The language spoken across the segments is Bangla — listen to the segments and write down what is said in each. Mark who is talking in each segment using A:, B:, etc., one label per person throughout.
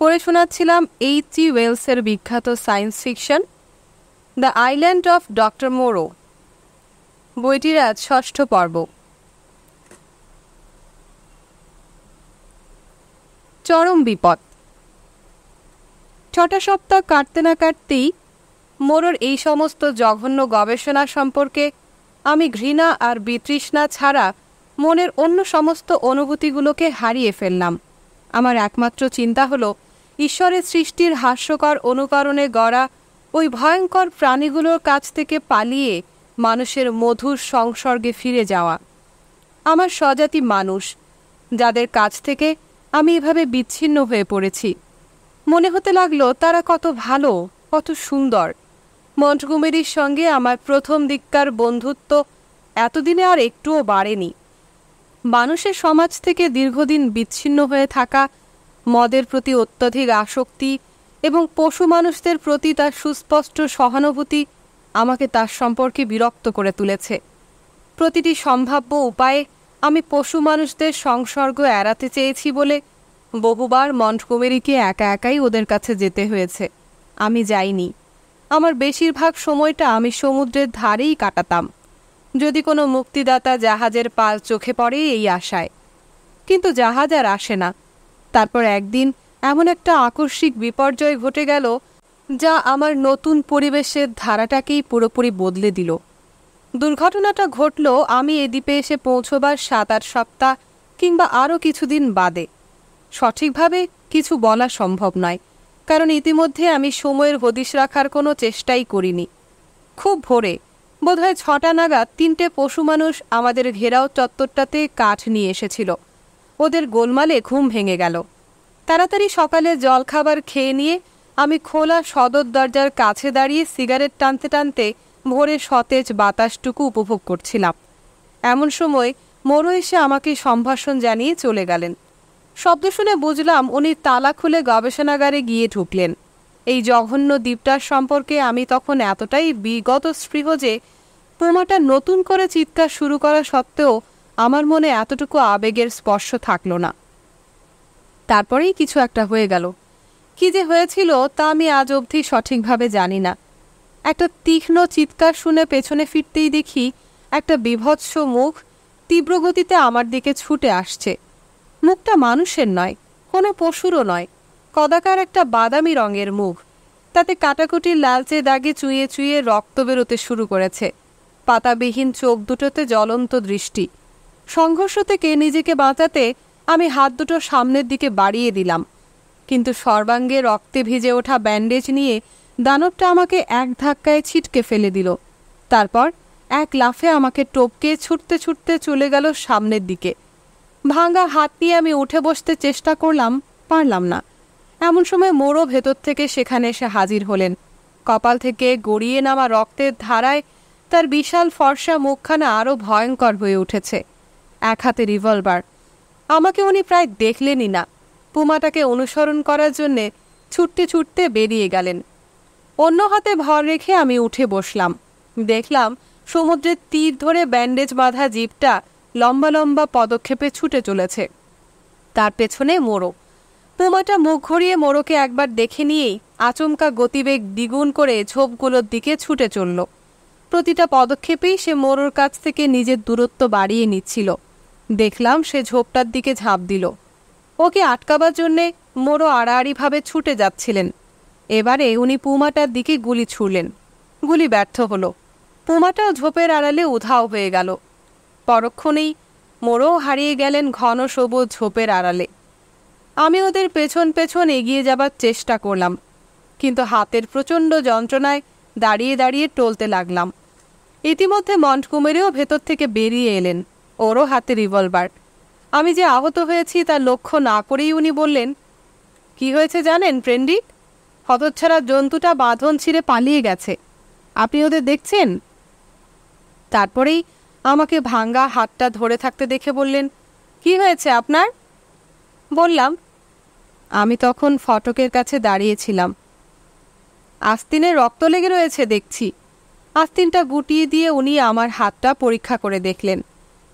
A: পড়ে শোনাচ্ছিলাম এইচ.জি. ওয়েলসের বিখ্যাত science fiction the island of doctor Moreau. বইটির আজ ৬ষ্ঠ পর্ব। চরম বিপদ। ৬টা সপ্তাহ কাটতে না কাটতেই মোরোর এই সমস্ত জঘন্য গবেষণা সম্পর্কে আমি ঘৃণা আর বিতৃষ্ণা ছাড়া মনের অন্য সমস্ত অনুভূতিগুলোকে হারিয়ে ফেললাম। আমার একমাত্র চিন্তা হলো ঈশ্বরের সৃষ্টির হাস্যকর অনুকরণে গড়া ওই ভয়ঙ্কর প্রাণীগুলোর কাছ থেকে পালিয়ে মানুষের মধুর সংসর্গে ফিরে যাওয়া। আমার স্বজাতি মানুষ, যাদের কাছ থেকে আমি এভাবে বিচ্ছিন্ন হয়ে পড়েছি। মনে হতে লাগলো তারা কত ভালো, কত সুন্দর। মন্টগোমেরির সঙ্গে আমার প্রথম দিককার বন্ধুত্ব এতদিনে আর একটুও বাড়েনি। মানুষের সমাজ থেকে দীর্ঘদিন বিচ্ছিন্ন হয়ে থাকা, মদের প্রতি অত্যধিক আসক্তি এবং পশু মানুষদের প্রতি তার সুস্পষ্ট সহানুভূতি আমাকে তার সম্পর্কে বিরক্ত করে তুলেছে। প্রতিটি সম্ভাব্য উপায়ে আমি পশু মানুষদের সংসর্গ এড়াতে চেয়েছি বলে বহুবার মন্টগোমেরিকে একা একাই ওদের কাছে যেতে হয়েছে। আমি যাইনি। আমার বেশিরভাগ সময়টা আমি সমুদ্রের ধারেই কাটাতাম, যদি কোনো মুক্তিদাতা জাহাজের পাল চোখে পড়ে এই আশায়। কিন্তু জাহাজ আর আসে না। তারপর একদিন এমন একটা আকস্মিক বিপর্যয় ঘটে গেল যা আমার নতুন পরিবেশের ধারাটাকেই পুরোপুরি বদলে দিল। দুর্ঘটনাটা ঘটল আমি এ দ্বীপে এসে পৌঁছবার ৭-৮ সপ্তাহ কিংবা আরও কিছুদিন বাদে। সঠিকভাবে কিছু বলা সম্ভব নয়, কারণ ইতিমধ্যে আমি সময়ের হদিশ রাখার কোনো চেষ্টাই করিনি। খুব ভোরে, বোধহয় ৬টা নাগাদ ৩টে পশু মানুষ আমাদের ঘেরাও চত্বরটাতে কাঠ নিয়ে এসেছিল। ওদের গোলমালে ঘুম ভেঙে গেল। তাড়াতাড়ি সকালে জলখাবার খেয়ে নিয়ে আমি খোলা সদর দরজার কাছে দাঁড়িয়ে সিগারেট টানতে টানতে ভোরের সতেজ বাতাসটুকু উপভোগ করছিলাম। এমন সময় মোরো এসে আমাকে সম্ভাষণ জানিয়ে চলে গেলেন। শব্দ শুনে বুঝলাম উনি তালা খুলে গবেষণাগারে গিয়ে ঢুকলেন। এই জঘন্য দ্বীপটার সম্পর্কে আমি তখন এতটাই বিগত স্পৃহ যে পুমাটা নতুন করে চিৎকার শুরু করা সত্ত্বেও আমার মনে এতটুকু আবেগের স্পর্শ থাকল না। তারপরেই কিছু একটা হয়ে গেল। কি যে হয়েছিল তা আমি আজ অবধি সঠিকভাবে জানি না। একটা তীক্ষ্ণ চিৎকার শুনে পেছনে ফিরতেই দেখি একটা বীভৎস মুখ তীব্রগতিতে আমার দিকে ছুটে আসছে। মুখটা মানুষের নয়, কোনো পশুরও নয়, কদাকার একটা বাদামি রঙের মুখ। তাতে কাটাকুটির লালচে দাগে চুইয়ে চুইয়ে রক্ত বেরোতে শুরু করেছে। পাতাবিহীন চোখ দুটোতে জ্বলন্ত দৃষ্টি। সংঘর্ষ থেকে নিজেকে বাঁচাতে আমি হাত দুটো সামনের দিকে বাড়িয়ে দিলাম, কিন্তু সর্বাঙ্গে রক্তে ভিজে ওঠা ব্যান্ডেজ নিয়ে দানবটা আমাকে এক ধাক্কায় ছিটকে ফেলে দিল। তারপর এক লাফে আমাকে টপকে ছুটতে ছুটতে চলে গেল সামনের দিকে। ভাঙা হাত নিয়ে আমি উঠে বসতে চেষ্টা করলাম, পারলাম না। এমন সময় মোরো ভেতর থেকে সেখানে এসে হাজির হলেন। কপাল থেকে গড়িয়ে নামা রক্তের ধারায় তার বিশাল ফর্সা মুখখানা আরও ভয়ঙ্কর হয়ে উঠেছে। এক হাতে রিভলভার। আমাকে উনি প্রায় দেখলেনই না। পুমাটাকে অনুসরণ করার জন্যে ছুটতে ছুটতে বেরিয়ে গেলেন। অন্য হাতে ভর রেখে আমি উঠে বসলাম। দেখলাম সমুদ্রের তীর ধরে ব্যান্ডেজ বাঁধা জিপটা লম্বা লম্বা পদক্ষেপে ছুটে চলেছে। তার পেছনে মোরো। পুমাটা মুখ ঘুরিয়ে মোরোকে একবার দেখে নিয়েই আচমকা গতিবেগ দ্বিগুণ করে ঝোপগুলোর দিকে ছুটে চলল। প্রতিটা পদক্ষেপেই সে মোরোর কাছ থেকে নিজের দূরত্ব বাড়িয়ে নিচ্ছিল। দেখলাম সে ঝোপটার দিকে ঝাঁপ দিল। ওকে আটকাবার জন্যে মোরো আড়াআড়িভাবে ছুটে যাচ্ছিলেন। এবারে উনি পুমাটার দিকে গুলি ছুড়লেন। গুলি ব্যর্থ হলো। পুমাটাও ঝোপের আড়ালে উধাও হয়ে গেল। পরক্ষণেই মোরোও হারিয়ে গেলেন ঘন সবুজ ঝোপের আড়ালে। আমি ওদের পেছন পেছন এগিয়ে যাবার চেষ্টা করলাম, কিন্তু হাতের প্রচণ্ড যন্ত্রণায় দাঁড়িয়ে দাঁড়িয়ে টলতে লাগলাম। ইতিমধ্যে মন্টগোমেরিও ভেতর থেকে বেরিয়ে এলেন, ওরও হাতে রিভলভার। আমি যে আহত হয়েছি তার লক্ষ্য না করেই উনি বললেন, কি হয়েছে জানেন প্রেন্ডিক? হতচ্ছাড়া জন্তুটা বাঁধন ছিঁড়ে পালিয়ে গেছে। আপনি ওদের দেখছেন? তারপরেই আমাকে ভাঙ্গা হাতটা ধরে থাকতে দেখে বললেন, কি হয়েছে আপনার? বললাম, আমি তখন ফটকের কাছে দাঁড়িয়েছিলাম। আস্তিনে রক্ত লেগে রয়েছে দেখছি। আস্তিনটা গুটিয়ে দিয়ে উনি আমার হাতটা পরীক্ষা করে দেখলেন।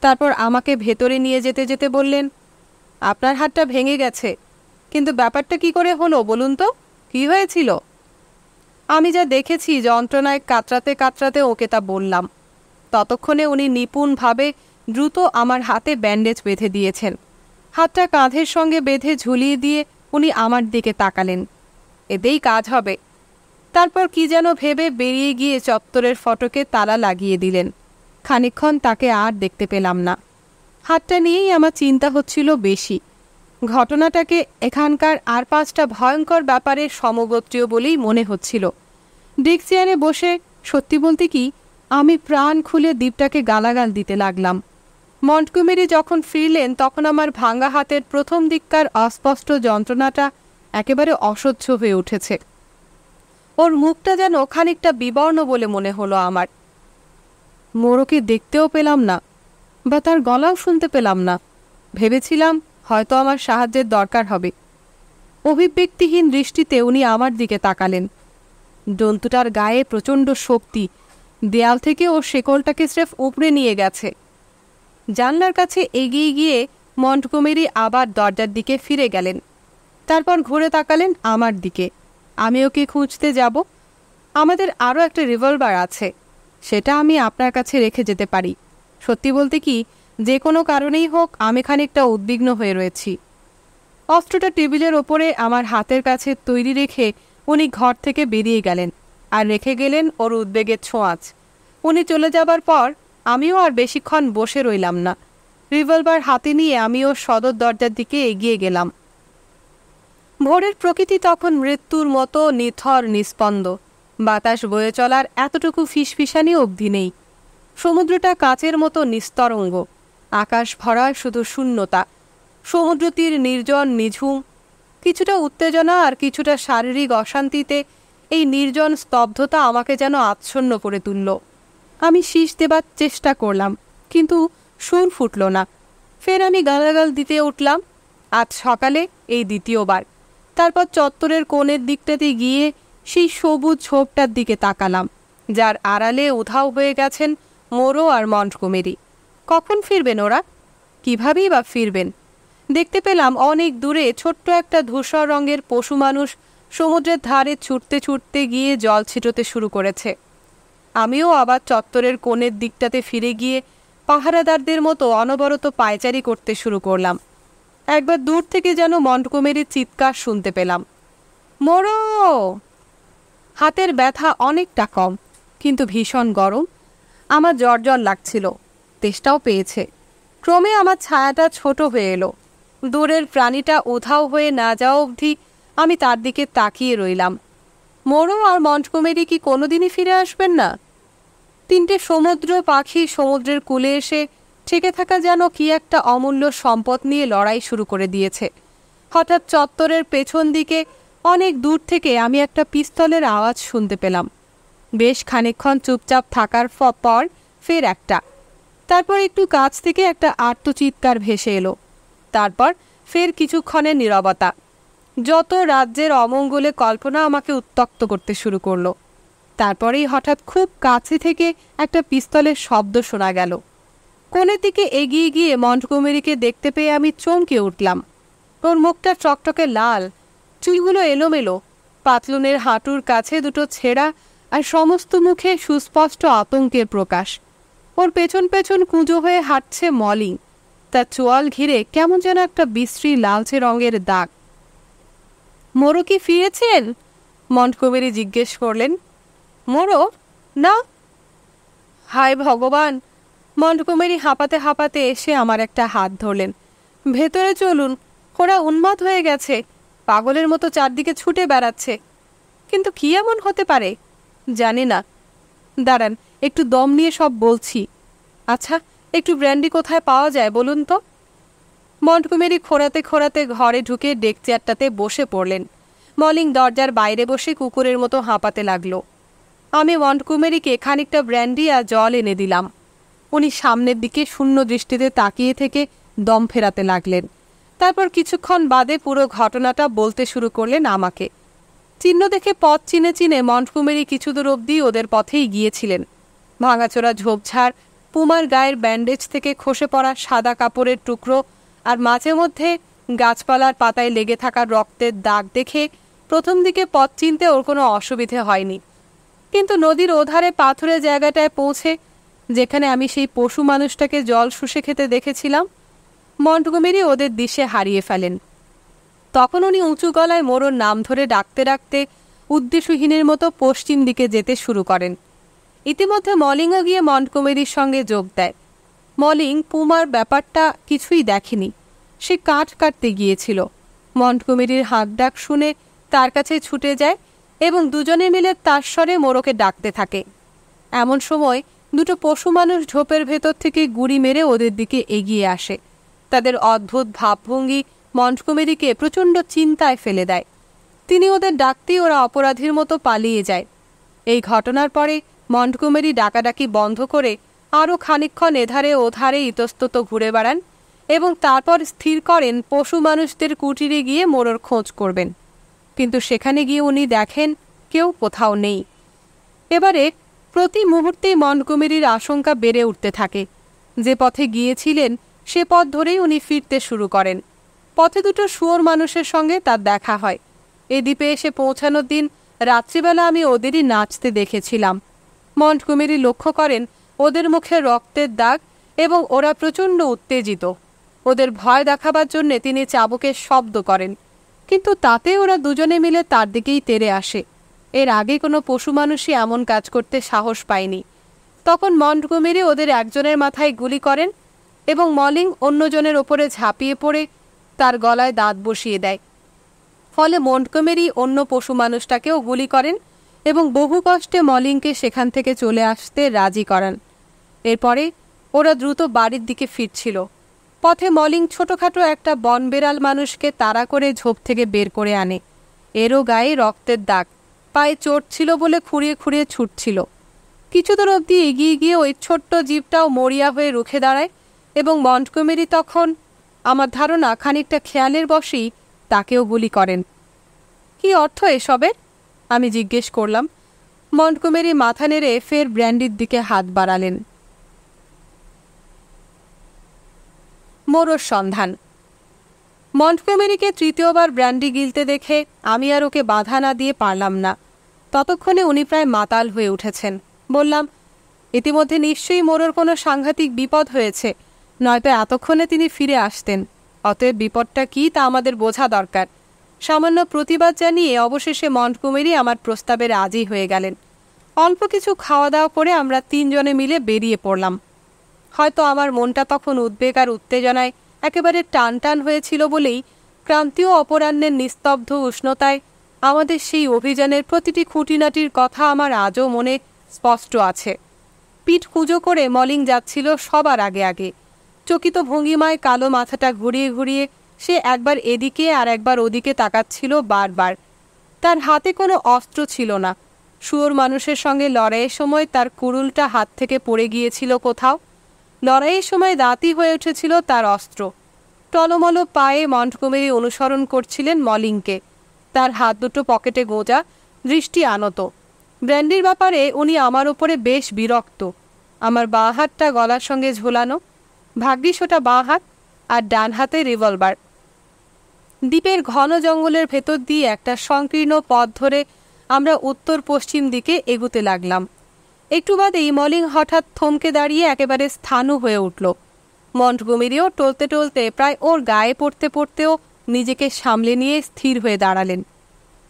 A: তারপর আমাকে ভেতরে নিয়ে যেতে যেতে বললেন, আপনার হাতটা ভেঙে গেছে। কিন্তু ব্যাপারটা কি করে হলো বলুন তো? কি হয়েছিল? আমি যা দেখেছি যন্ত্রণায় কাতরাতে কাতরাতে ওকে তা বললাম। ততক্ষণে উনি নিপুণভাবে দ্রুত আমার হাতে ব্যান্ডেজ বেঁধে দিয়েছেন। হাতটা কাঁধের সঙ্গে বেঁধে ঝুলিয়ে দিয়ে উনি আমার দিকে তাকালেন। এতেই কাজ হবে। তারপর কি যেন ভেবে বেরিয়ে গিয়ে চত্বরের ফটকে তালা লাগিয়ে দিলেন। খানিকক্ষণ তাকে আর দেখতে পেলাম না। হাতটা নিয়েই আমার চিন্তা হচ্ছিল বেশি। ঘটনাটাকে এখানকার আর 5টা ভয়ঙ্কর ব্যাপারের সমগোত্রীয় বলেই মনে হচ্ছিল। ডেস্ক চেয়ারে বসে সত্যি বলতে কি আমি প্রাণ খুলে দীপটাকে গালাগাল দিতে লাগলাম। মন্টগোমেরি যখন ফিরলেন তখন আমার ভাঙা হাতের প্রথম দিককার অস্পষ্ট যন্ত্রণাটা একেবারে অসহ্য হয়ে উঠেছে। ওর মুখটা যেন খানিকটা বিবর্ণ বলে মনে হলো আমার। মোড়োকে দেখতেও পেলাম না, বা তার গলাও শুনতে পেলাম না। ভেবেছিলাম হয়তো আমার সাহায্যের দরকার হবে। অভিব্যক্তিহীন দৃষ্টিতে উনি আমার দিকে তাকালেন। জন্তুটার গায়ে প্রচণ্ড শক্তি। দেয়াল থেকে ওর শেকলটাকে স্রেফ উপড়ে নিয়ে গেছে। জানলার কাছে এগিয়ে গিয়ে মন্টগোমেরি আবার দরজার দিকে ফিরে গেলেন। তারপর ঘুরে তাকালেন আমার দিকে। আমি ওকে খুঁজতে যাব। আমাদের আরও একটা রিভলভার আছে, সেটা আমি আপনার কাছে রেখে যেতে পারি। সত্যি বলতে কি, যে কোনো কারণেই হোক আমি খানিকটা উদ্বিগ্ন হয়ে রয়েছি। অস্ত্রটা টেবিলের ওপরে আমার হাতের কাছে তৈরি রেখে উনি ঘর থেকে বেরিয়ে গেলেন, আর রেখে গেলেন ওর উদ্বেগের ছোঁয়াচ। উনি চলে যাবার পর আমিও আর বেশিক্ষণ বসে রইলাম না। রিভলভার হাতে নিয়ে আমিও সদর দরজার দিকে এগিয়ে গেলাম। ভোরের প্রকৃতি তখন মৃত্যুর মতো নিথর নিস্পন্দ। বাতাস বয়ে চলার এতটুকু ফিসফিসানি অবধি নেই। সমুদ্রটা কাচের মতো নিস্তরঙ্গ। আকাশ ভরা শুধু শূন্যতা। সমুদ্র তীর নির্জন নিঝুম। কিছুটা উত্তেজনা আর কিছুটা শারীরিক অশান্তিতে এই নির্জন স্তব্ধতা আমাকে যেন আচ্ছন্ন করে তুলল। আমি শীষ দেবার চেষ্টা করলাম, কিন্তু সুর ফুটল না। ফের আমি গালাগাল দিতে উঠলাম। আজ সকালে এই দ্বিতীয়বার। তারপর চত্বরের কোণের দিকটাতে গিয়ে সেই সবুজ ঝোপটার দিকে তাকালাম, যার আড়ালে উধাও হয়ে গেছেন মোরো আর মন্টগোমেরি। কখন ফিরবেন ওরা? কীভাবেই বা ফিরবেন? দেখতে পেলাম অনেক দূরে ছোট্ট একটা ধূসর রঙের পশু মানুষ সমুদ্রের ধারে ছুটতে ছুটতে গিয়ে জল ছিটোতে শুরু করেছে। আমিও আবার চত্বরের কোণের দিকটাতে ফিরে গিয়ে পাহারাদারদের মতো অনবরত পায়চারি করতে শুরু করলাম। একবার দূর থেকে যেন মন্টগোমেরির চিৎকার শুনতে পেলাম, মোরো! হাতের ব্যথা অনেকটা কম, কিন্তু ভীষণ গরম। আমার জ্বর জ্বর লাগছিল, তেষ্টাও পেয়েছে। ক্রমে আমার ছায়াটা ছোট হয়ে এলো। দূরের প্রাণীটা উধাও হয়ে না যাওয়া অবধি আমি তার দিকে তাকিয়ে রইলাম। মোরো আর মন্টগোমেরি কি কোনোদিনই ফিরে আসবেন না? 3টে সমুদ্র পাখি সমুদ্রের কূলে এসে ঠেকে থাকা যেন কি একটা অমূল্য সম্পদ নিয়ে লড়াই শুরু করে দিয়েছে। হঠাৎ চত্বরের পেছন দিকে অনেক দূর থেকে আমি একটা পিস্তলের আওয়াজ শুনতে পেলাম। বেশ খানিকক্ষণ চুপচাপ থাকার পর ফের একটা। তারপর একটু কাছ থেকে একটা আর্তচিৎকার ভেসে এলো। তারপর ফের কিছুক্ষণের নীরবতা। যত রাজ্যের অমঙ্গলে কল্পনা আমাকে উত্তক্ত করতে শুরু করলো। তারপরেই হঠাৎ খুব কাছে থেকে একটা পিস্তলের শব্দ শোনা গেল। কোণের দিকে এগিয়ে গিয়ে মন্টগোমেরিকে দেখতে পেয়ে আমি চমকে উঠলাম। ওর মুখটা টকটকে লাল, চুলগুলো এলোমেলো, পাতলুনের হাঁটুর কাছে দুটো ছেঁড়া, আর সমস্ত মুখে সুস্পষ্ট আতঙ্কের প্রকাশ। ওর পেছন পেছন কুঁজো হয়ে হাঁটছে মলিন। তার চোয়াল ঘিরে কেমন যেন একটা বিশ্রী লালচে রঙের দাগ। মোরো কি ফিরেছেন? মন্টগোমেরি জিজ্ঞেস করলেন। মোরো? না। হায় ভগবান! মন্টগোমেরি হাঁপাতে হাঁপাতে এসে আমার একটা হাত ধরলেন। ভেতরে চলুন, ওরা উন্মাদ হয়ে গেছে, পাগলের মতো চারদিকে ছুটে বেড়াচ্ছে। কিন্তু কি এমন হতে পারে জানি না। দাঁড়ান, একটু দম নিয়ে সব বলছি। আচ্ছা, একটু ব্র্যান্ডি কোথায় পাওয়া যায় বলুন তো? মন্টগোমেরি খোঁড়াতে খোঁড়াতে ঘরে ঢুকে ডেক চেয়ারটাতে বসে পড়লেন। মলিন দরজার বাইরে বসে কুকুরের মতো হাঁপাতে লাগলো। আমি মন্টগোমেরিকে খানিকটা ব্র্যান্ডি আর জল এনে দিলাম। উনি সামনের দিকে শূন্য দৃষ্টিতে তাকিয়ে থেকে দম ফেরাতে লাগলেন। তারপর কিছুক্ষণ বাদে পুরো ঘটনাটা বলতে শুরু করলেন আমাকে। চিহ্ন দেখে পথ চিনে চিনে মন্টগোমেরি কিছু দূর অবধি ওদের পথেই গিয়েছিলেন। ভাঙাচোরা ঝোপঝাড়, পুমার গায়ের ব্যান্ডেজ থেকে খসে পড়া সাদা কাপড়ের টুকরো, আর মাঝে মধ্যে গাছপালার পাতায় লেগে থাকা রক্তের দাগ দেখে প্রথম দিকে পথ চিনতে ওর কোনো অসুবিধে হয়নি, কিন্তু নদীর ওধারে পাথুরে জায়গাটায় পৌঁছে, যেখানে আমি সেই পশু মানুষটাকে জল শুষে খেতে দেখেছিলাম, মন্টগোমেরি ওদের দিশে হারিয়ে ফেলেন। তখন উনি উঁচু গলায় মোরোর নাম ধরে ডাকতে ডাকতে উদ্দেশ্যহীনের মতো পশ্চিম দিকে যেতে শুরু করেন। ইতিমধ্যে মলিংও গিয়ে মন্টগোমেরির সঙ্গে যোগ দেয়। মলিং পুমার ব্যাপারটা কিছুই দেখেনি, সে কাঠ কাটতে গিয়েছিল। মন্টগোমেরির হাঁক ডাক শুনে তার কাছে ছুটে যায় এবং দুজনে মিলে তার স্বরে মোরোকে ডাকতে থাকে। এমন সময় দুটো পশু মানুষ ঝোপের ভেতর থেকে গুড়ি মেরে ওদের দিকে এগিয়ে আসে। তাদের অদ্ভুত ভাবভঙ্গি মন্টগোমেরিকে প্রচণ্ড চিন্তায় ফেলে দেয়। তিনি ওদের ডাকতেই ওরা অপরাধীর মতো পালিয়ে যায়। এই ঘটনার পরে মন্টগোমেরি ডাকাডাকি বন্ধ করে আরও খানিকক্ষণ এধারে ওধারে ইতস্তত ঘুরে বেড়ান এবং তারপর স্থির করেন পশু মানুষদের কুটিরে গিয়ে মোরোর খোঁজ করবেন। কিন্তু সেখানে গিয়ে উনি দেখেন কেউ কোথাও নেই। এবারে প্রতি মুহূর্তেই মন্টগোমেরির আশঙ্কা বেড়ে উঠতে থাকে। যে পথে গিয়েছিলেন সে পথ ধরেই উনি ফিরতে শুরু করেন। পথে দুটো শুয়োর মানুষের সঙ্গে তার দেখা হয়। এই দ্বীপে এসে পৌঁছানোর দিন রাত্রিবেলা আমি ওদেরই নাচতে দেখেছিলাম। মন্টগোমেরি লক্ষ্য করেন ওদের মুখে রক্তের দাগ এবং ওরা প্রচণ্ড উত্তেজিত। ওদের ভয় দেখাবার জন্যে তিনি চাবুকের শব্দ করেন, কিন্তু তাতে ওরা দুজনে মিলে তার দিকেই তেড়ে আসে। এর আগে কোনো পশু মানুষই এমন কাজ করতে সাহস পায়নি। তখন মন্টগোমেরি ওদের একজনের মাথায় গুলি করেন এবং মলিং অন্যজনের ওপরে ঝাঁপিয়ে পড়ে তার গলায় দাঁত বসিয়ে দেয়। ফলে মন্টগোমেরি অন্য পশু মানুষটাকেও গুলি করেন এবং বহু কষ্টে মলিংকে সেখান থেকে চলে আসতে রাজি করান। এরপরে ওরা দ্রুত বাড়ির দিকে ফিরছিল। পথে মলিং ছোটোখাটো একটা বনবেড়াল মানুষকে তাড়া করে ঝোপ থেকে বের করে আনে। এরও গায়ে রক্তের দাগ, পায়ে চোট ছিল বলে খুঁড়িয়ে খুঁড়িয়ে ছুটছিল। কিছু দূর অবধি এগিয়ে গিয়ে ওই ছোট্ট জীবটাও মরিয়া হয়ে রুখে দাঁড়ায় এবং মন্টগোমেরি তখন, আমার ধারণা খানিকটা খেয়ালের বশেই, তাকেও গুলি করেন। কি অর্থ এসবের? আমি জিজ্ঞেস করলাম। মন্টগোমেরি মাথা নেড়ে ফের ব্র্যান্ডির দিকে হাত বাড়ালেন। মোরোর সন্ধান। মন্টগোমেরিকে তৃতীয়বার ব্র্যান্ডি গিলতে দেখে আমি আর ওকে বাধা না দিয়ে পারলাম না। ততক্ষণে উনি প্রায় মাতাল হয়ে উঠেছেন। বললাম, ইতিমধ্যে নিশ্চয়ই মোরোর কোনো সাংঘাতিক বিপদ হয়েছে, নয়তো এতক্ষণে তিনি ফিরে আসতেন। অতএব বিপদটা কি তা আমাদের বোঝা দরকার। সামান্য প্রতিবাদ জানিয়ে অবশেষে মন্টগোমেরি আমার প্রস্তাবে রাজি হয়ে গেলেন। অল্প কিছু খাওয়া দাওয়া করে আমরা তিনজনে মিলে বেরিয়ে পড়লাম। হয়তো আমার মনটা তখন উদ্বেগ আর উত্তেজনায় একেবারে টান টান হয়েছিল বলেই ক্রান্তীয় অপরাহ্নের নিস্তব্ধ উষ্ণতায় আমাদের সেই অভিযানের প্রতিটি খুঁটিনাটির কথা আমার আজও মনে স্পষ্ট আছে। পিঠ কুঁজো করে মলিং যাচ্ছিল সবার আগে আগে। চকিত ভঙ্গিমায় কালো মাথাটা ঘুরিয়ে ঘুরিয়ে সে একবার এদিকে আর একবার ওদিকে তাকাচ্ছিল বারবার। তার হাতে কোনো অস্ত্র ছিল না। শুয়োর মানুষের সঙ্গে লড়াইয়ের সময় তার কুড়ুলটা হাত থেকে পড়ে গিয়েছিল কোথাও। লড়াইয়ের সময় দাঁতই হয়ে উঠেছিল তার অস্ত্র। টলমল পায়ে মন্টগোমেরি অনুসরণ করছিলেন মলিংকে। তার হাত দুটো পকেটে গোঁজা, দৃষ্টি আনত। ব্র্যান্ডির ব্যাপারে উনি আমার ওপরে বেশ বিরক্ত। আমার বাঁ হাতটা গলার সঙ্গে ঝোলানো, ভাগ্যিস ওটা বাঁ হাত, আর ডান হাতে রিভলভার। দ্বীপের ঘন জঙ্গলের ভেতর দিয়ে একটা সংকীর্ণ পথ ধরে আমরা উত্তর পশ্চিম দিকে এগুতে লাগলাম। একটু বাদেই মলিং হঠাৎ থমকে দাঁড়িয়ে একেবারে স্থাণু হয়ে উঠল। মন্টগোমেরিও টলতে টলতে প্রায় ওর গায়ে পড়তে পড়তেও নিজেকে সামলে নিয়ে স্থির হয়ে দাঁড়ালেন।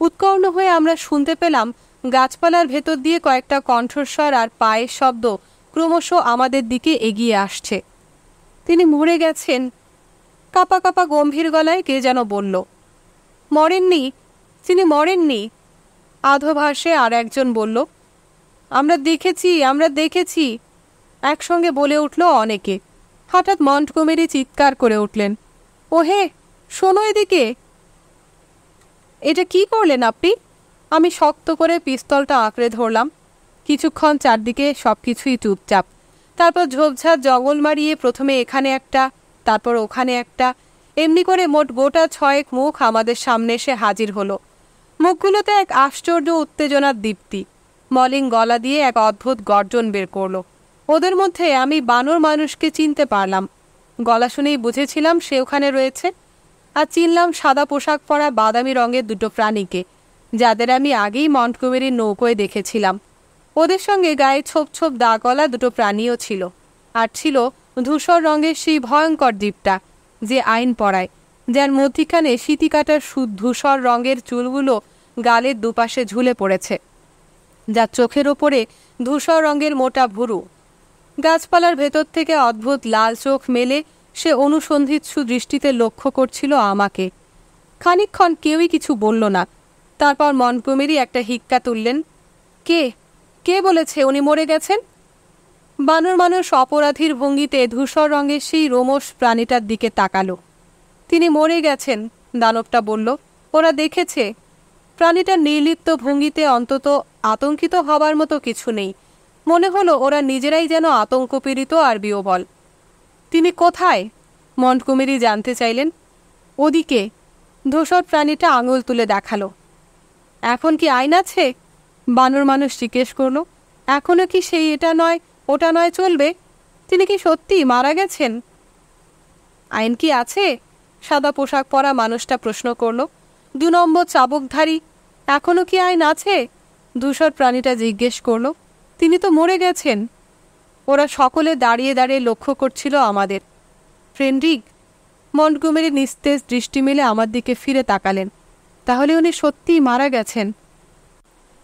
A: উৎকর্ণ হয়ে আমরা শুনতে পেলাম গাছপালার ভেতর দিয়ে কয়েকটা কণ্ঠস্বর আর পায়ের শব্দ ক্রমশ আমাদের দিকে এগিয়ে আসছে। তিনি মরে গেছেন, কাপা কাপা গম্ভীর গলায় কে যেন বলল। মরেননি, তিনি মরেননি, আধোভাষে আর একজন বলল। আমরা দেখেছি, একসঙ্গে বলে উঠল অনেকে। হঠাৎ মন্টগোমেরি চিৎকার করে উঠলেন, ওহে, শোনো এদিকে। এটা কি করলেন আপনি? আমি শক্ত করে পিস্তলটা আঁকড়ে ধরলাম। কিছুক্ষণ চারদিকে সব কিছুই চুপচাপ। তারপর ঝোপঝাড় জঙ্গল মারিয়ে প্রথমে এখানে একটা, তারপর ওখানে একটা, এমনি করে মোট গোটা 6 মুখ আমাদের সামনে এসে হাজির হলো। মুখগুলোতে এক আশ্চর্য উত্তেজনার দীপ্তি। মলিং গলা দিয়ে এক অদ্ভুত গর্জন বের করলো। ওদের মধ্যে আমি বানর মানুষকে চিনতে পারলাম। গলা শুনেই বুঝেছিলাম সে ওখানে রয়েছে। আর চিনলাম সাদা পোশাক পরা বাদামি রঙের দুটো প্রাণীকে, যাদের আমি আগেই মন্টগোমেরির নৌকোয় দেখেছিলাম। ওদের সঙ্গে গায়ে ছোপ ছোপ দাগওয়ালা দুটো প্রাণীও ছিল, আর ছিল ধূসর রঙের সেই ভয়ঙ্কর দ্বীপটা যে আইন পড়ায়, যার মধ্যিখানে সিটি কাটার ধূসর রঙের চুলগুলো গালের দুপাশে ঝুলে পড়েছে, যার চোখের ওপরে ধূসর রঙের মোটা ভুরু। গাছপালার ভেতর থেকে অদ্ভুত লাল চোখ মেলে সে অনুসন্ধিৎসু দৃষ্টিতে লক্ষ্য করছিল আমাকে। খানিকক্ষণ কেউই কিছু বলল না। তারপর মন্টগোমেরি একটা হিক্কা তুললেন। কে কে বলেছে উনি মরে গেছেন? বানর মানুষ অপরাধীর ভঙ্গিতে ধূসর রঙের সেই রোমশ প্রাণীটার দিকে তাকালো। তিনি মরে গেছেন, দানবটা বলল। ওরা দেখেছে। প্রাণীটার নির্লিপ্ত ভঙ্গিতে অন্তত আতঙ্কিত হবার মতো কিছু নেই। মনে হলো ওরা নিজেরাই যেন আতঙ্কপীড়িত আর বিহ্বল। তিনি কোথায়? মন্টগোমেরি জানতে চাইলেন। ওদিকে। ধূসর প্রাণীটা আঙুল তুলে দেখালো। এখন কি আইন আছে? বানর মানুষ জিজ্ঞেস করল। এখনো কি সেই এটা নয় ওটা নয় চলবে? তিনি কি সত্যি মারা গেছেন? আইন কি আছে? সাদা পোশাক পরা মানুষটা প্রশ্ন করল। 2 নম্বর চাবুকধারী, এখনো কি আইন আছে? ধূসর প্রাণীটা জিজ্ঞেস করল। তিনি তো মরে গেছেন। ওরা সকলে দাঁড়িয়ে দাঁড়িয়ে লক্ষ্য করছিল আমাদের। ফ্রেডরিক, মন্টগোমেরি নিস্তেজ দৃষ্টি মেলে আমার দিকে ফিরে তাকালেন। তাহলে উনি সত্যিই মারা গেছেন।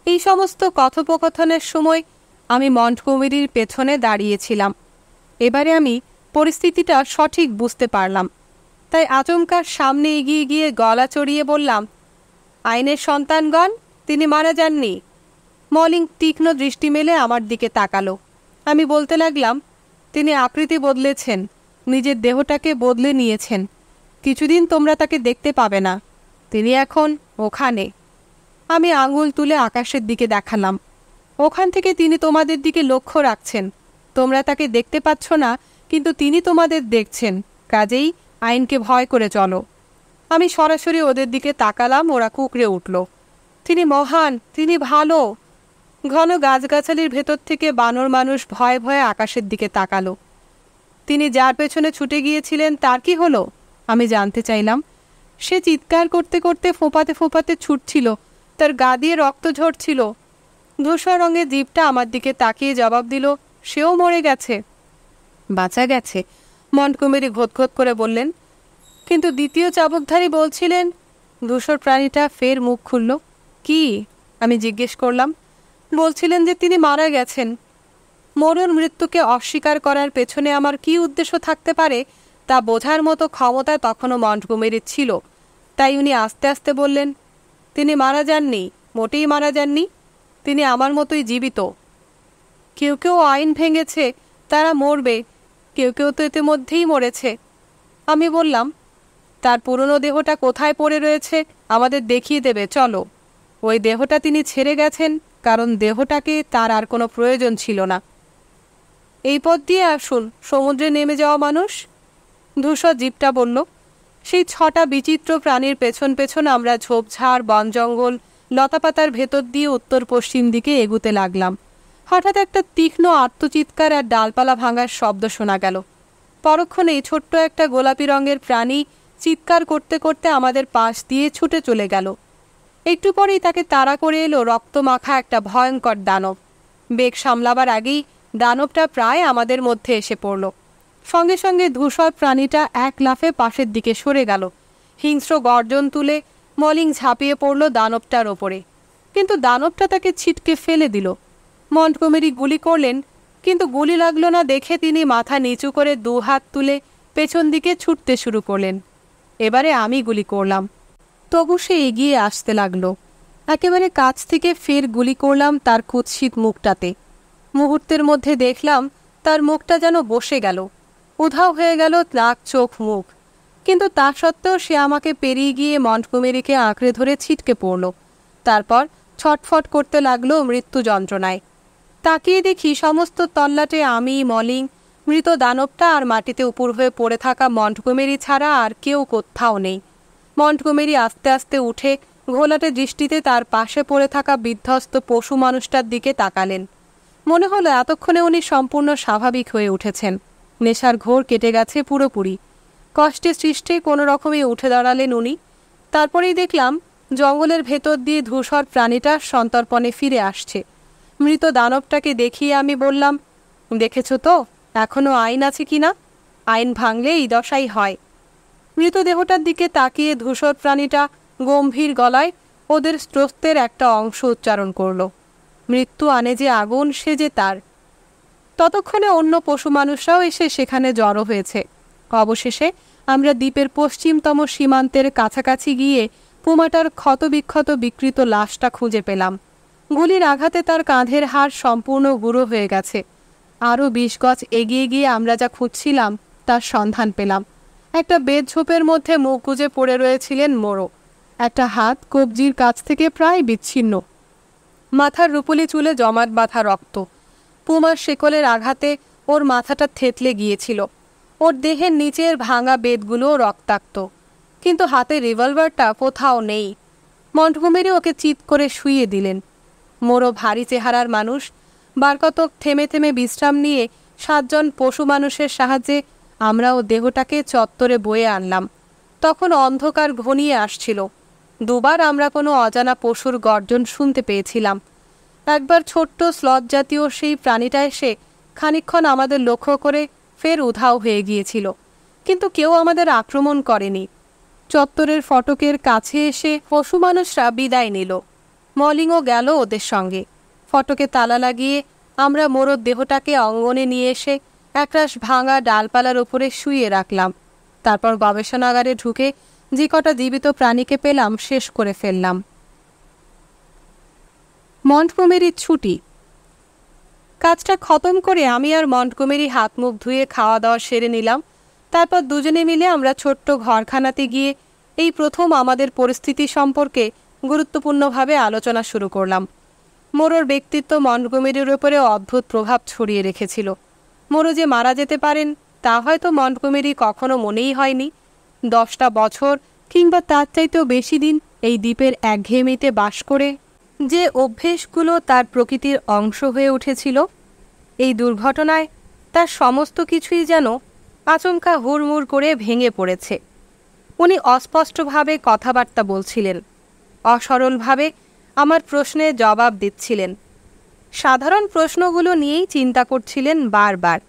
A: এই সমস্ত কথোপকথনের সময় আমি মন্টগোমেরির পেছনে দাঁড়িয়েছিলাম। এবারে আমি পরিস্থিতিটা সঠিক বুঝতে পারলাম, তাই আচমকার সামনে এগিয়ে গিয়ে গলা চড়িয়ে বললাম, আইনের সন্তানগণ, তিনি মারা যাননি। মলিং তীক্ষ্ণ দৃষ্টি মেলে আমার দিকে তাকালো। আমি বলতে লাগলাম, তিনি আকৃতি বদলেছেন, নিজের দেহটাকে বদলে নিয়েছেন। কিছুদিন তোমরা তাকে দেখতে পাবে না। তিনি এখন ওখানে। আমি আঙুল তুলে আকাশের দিকে দেখালাম। ওখান থেকে তিনি তোমাদের দিকে লক্ষ্য রাখছেন। তোমরা তাকে দেখতে পাচ্ছ না, কিন্তু তিনি তোমাদের দেখছেন। কাজেই আইনকে ভয় করে চলো। আমি সরাসরি ওদের দিকে তাকালাম। ওরা কুঁকড়ে উঠল। তিনি মহান, তিনি ভালো। ঘন গাছগাছালির ভেতর থেকে বানর মানুষ ভয়ে ভয়ে আকাশের দিকে তাকালো। তিনি যার পেছনে ছুটে গিয়েছিলেন তার কি হলো? আমি জানতে চাইলাম। সে চিৎকার করতে করতে ফোঁপাতে ফোঁপাতে ছুটছিল, তার গা দিয়ে রক্ত ঝরছিল। ধূসর রঙের জীবটা আমার দিকে তাকিয়ে জবাব দিল, সেও মরে গেছে। বাঁচা গেছে, মন্টগোমেরি ঘোতঘোত করে বললেন। কিন্তু দ্বিতীয় চাবুকধারী বলছিলেন। ধূসর প্রাণীটা ফের মুখ খুলল। কি? আমি জিজ্ঞেস করলাম। বলছিলেন যে তিনি মারা গেছেন। মরণ মৃত্যুকে অস্বীকার করার পেছনে আমার কি উদ্দেশ্য থাকতে পারে তা বোঝার মতো ক্ষমতা তখনও মন্টগোমেরির ছিল। তাই উনি আস্তে আস্তে বললেন, তিনি মারা যাননি, মোটেই মারা যাননি। তিনি আমার মতোই জীবিত। কেউ কেউ আইন ভেঙেছে, তারা মরবে। কেউ কেউ তো ইতিমধ্যেই মরেছে। আমি বললাম, তার পুরনো দেহটা কোথায় পড়ে রয়েছে আমাদের দেখিয়ে দেবে, চলো। ওই দেহটা তিনি ছেড়ে গেছেন, কারণ দেহটাকে তার আর কোনো প্রয়োজন ছিল না। এই পথ দিয়ে আসুন, সমুদ্রে নেমে যাওয়া মানুষ। ধূসর জীবটা বলল। সেই 6টা বিচিত্র প্রাণীর পেছন পেছন আমরা ঝোপঝাড়, বন জঙ্গল, লতাপাতার ভেতর দিয়ে উত্তর পশ্চিম দিকে এগুতে লাগলাম। হঠাৎ একটা তীক্ষ্ণ আত্মচিৎকার আর ডালপালা ভাঙার শব্দ শোনা গেল। পরক্ষণেই ছোট্ট একটা গোলাপি রঙের প্রাণী চিৎকার করতে করতে আমাদের পাশ দিয়ে ছুটে চলে গেল। একটু পরেই তাকে তাড়া করে এলো রক্তমাখা একটা ভয়ঙ্কর দানব। বেগ সামলাবার আগেই দানবটা প্রায় আমাদের মধ্যে এসে পড়ল। সঙ্গে সঙ্গে ধূসর প্রাণীটা এক লাফে পাশের দিকে সরে গেল। হিংস্র গর্জন তুলে মলিং ঝাঁপিয়ে পড়ল দানবটার ওপরে, কিন্তু দানবটা তাকে ছিটকে ফেলে দিল। মন্টগোমেরি গুলি করলেন, কিন্তু গুলি লাগলো না দেখে তিনি মাথা নিচু করে 2 হাত তুলে পেছন দিকে ছুটতে শুরু করলেন। এবারে আমি গুলি করলাম, তবু সে এগিয়ে আসতে লাগলো। একেবারে কাছ থেকে ফের গুলি করলাম তার কুৎসিত মুখটাতে। মুহূর্তের মধ্যে দেখলাম তার মুখটা যেন বসে গেল, উধাও হয়ে গেল নাক, চোখ, মুখ। কিন্তু তা সত্ত্বেও সে আমাকে পেরিয়ে গিয়ে মন্টগোমেরিকে আঁকড়ে ধরে ছিটকে পড়ল। তারপর ছটফট করতে লাগলো মৃত্যু যন্ত্রণায়। তাকিয়ে দেখি সমস্ত তল্লাটে আমি, মলিং, মৃত দানবটা আর মাটিতে উপুর হয়ে পড়ে থাকা মন্টগোমেরি ছাড়া আর কেউ কোথাও নেই। মন্টগোমেরি আস্তে আস্তে উঠে ঘোলাটে দৃষ্টিতে তার পাশে পড়ে থাকা বিধ্বস্ত পশু মানুষটার দিকে তাকালেন। মনে হলো এতক্ষণে উনি সম্পূর্ণ স্বাভাবিক হয়ে উঠেছেন। নেশার ঘোর কেটে গেছে পুরোপুরি। কষ্টে সৃষ্টে কোনো রকমে উঠে দাঁড়ালেন উনি। তারপরেই দেখলাম জঙ্গলের ভেতর দিয়ে ধূসর প্রাণীটা সন্তর্পণে ফিরে আসছে। মৃত দানবটাকে দেখিয়ে আমি বললাম, দেখেছ তো এখনো আইন আছে কিনা? আইন ভাঙলে এই দশাই হয়। মৃতদেহটার দিকে তাকিয়ে ধূসর প্রাণীটা গম্ভীর গলায় ওদের স্রোতের একটা অংশ উচ্চারণ করল। মৃত্যু আনে যে আগুন, সে যে তার। ততক্ষণে অন্য পশু মানুষরাও এসে সেখানে জড়ো হয়েছে। অবশেষে আমরা দ্বীপের পশ্চিমতম সীমান্তের কাছাকাছি গিয়ে পুমাটার ক্ষতবিক্ষত বিকৃত লাশটা খুঁজে পেলাম। গুলির আঘাতে তার কাঁধের হাড় সম্পূর্ণ গুঁড়ো হয়ে গেছে। আরও 20 গজ এগিয়ে গিয়ে আমরা যা খুঁজছিলাম তার সন্ধান পেলাম। একটা বেতঝোপের মধ্যে মুখ গুজে পড়ে রয়েছিলেন মোরো। একটা হাত কবজির কাছ থেকে প্রায় বিচ্ছিন্ন, মাথার রুপুলি চুলে জমাট বাঁধা রক্ত। পুমার শেকলের আঘাতে ওর মাথাটা থেতলে গিয়েছিল। ওর দেহের নিচের ভাঙা বেতগুলোও রক্তাক্ত, কিন্তু হাতে রিভলভারটা কোথাও নেই। মন্টগোমেরি ওকে চিৎ করে শুইয়ে দিলেন। মোরো ভারী চেহারার মানুষ। বারকতক থেমে থেমে বিশ্রাম নিয়ে 7 জন পশু মানুষের সাহায্যে আমরা ও দেহটাকে চত্বরে বয়ে আনলাম। তখন অন্ধকার ঘনিয়ে আসছিল। দুবার আমরা কোনো অজানা পশুর গর্জন শুনতে পেয়েছিলাম। একবার ছোট্ট স্লথ জাতীয় সেই প্রাণীটা এসে খানিকক্ষণ আমাদের লক্ষ্য করে ফের উধাও হয়ে গিয়েছিল, কিন্তু কেউ আমাদের আক্রমণ করেনি। চত্বরের ফটকের কাছে এসে পশু মানুষরা বিদায় নিল। মলিংও গেল ওদের সঙ্গে। ফটকে তালা লাগিয়ে আমরা মোরর দেহটাকে অঙ্গনে নিয়ে এসে একরাশ ভাঙা ডালপালার উপরে শুইয়ে রাখলাম। তারপর গবেষণাগারে ঢুকে যে কটা জীবিত প্রাণীকে পেলাম শেষ করে ফেললাম। মন্টগোমেরির ছুটি। কাজটা খতম করে আমি আর মন্টগোমেরি হাত মুখ ধুয়ে খাওয়া দাওয়া সেরে নিলাম। তারপর দুজনে মিলে আমরা ছোট্ট ঘরখানাতে গিয়ে এই প্রথম আমাদের পরিস্থিতি সম্পর্কে গুরুত্বপূর্ণভাবে আলোচনা শুরু করলাম। মোরোর ব্যক্তিত্ব মন্টগোমেরির উপরে অদ্ভুত প্রভাব ছড়িয়ে রেখেছিল। মোরো যে মারা যেতে পারেন তা হয়তো মন্টগোমেরি কখনো মনেই হয়নি। 10টা বছর কিংবা তার চাইতেও বেশি দিন এই দ্বীপের একঘেয়েমিতে বাস করে যে অভ্যেসগুলো তার প্রকৃতির অংশ হয়ে উঠেছিল, এই দুর্ঘটনায় তার সমস্ত কিছুই যেন আচমকা হুড়মুড় করে ভেঙে পড়েছে। উনি অস্পষ্টভাবে কথাবার্তা বলছিলেন, অসরলভাবে আমার প্রশ্নের জবাব দিচ্ছিলেন। সাধারণ প্রশ্নগুলো নিয়েই চিন্তা করছিলেন বারবার।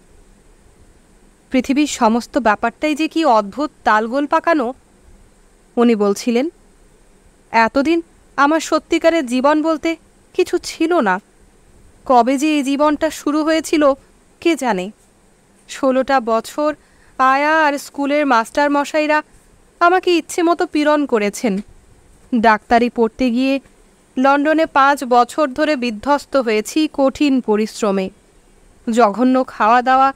A: পৃথিবীর সমস্ত ব্যাপারটাই যে কি অদ্ভুত তালগোল পাকানো। উনি বলছিলেন, এতদিন আমার সত্যিকারের জীবন বলতে কিছু ছিল না। কবে যে এই জীবনটা শুরু হয়েছিল কে জানে। 16টা বছর আয়া আর স্কুলের মাস্টার মশাইরা আমাকে ইচ্ছে মতো পীড়ন করেছেন। ডাক্তারি পড়তে গিয়ে লন্ডনে 5 বছর ধরে বিধ্বস্ত হয়েছি কঠিন পরিশ্রমে। জঘন্য খাওয়া দাওয়া,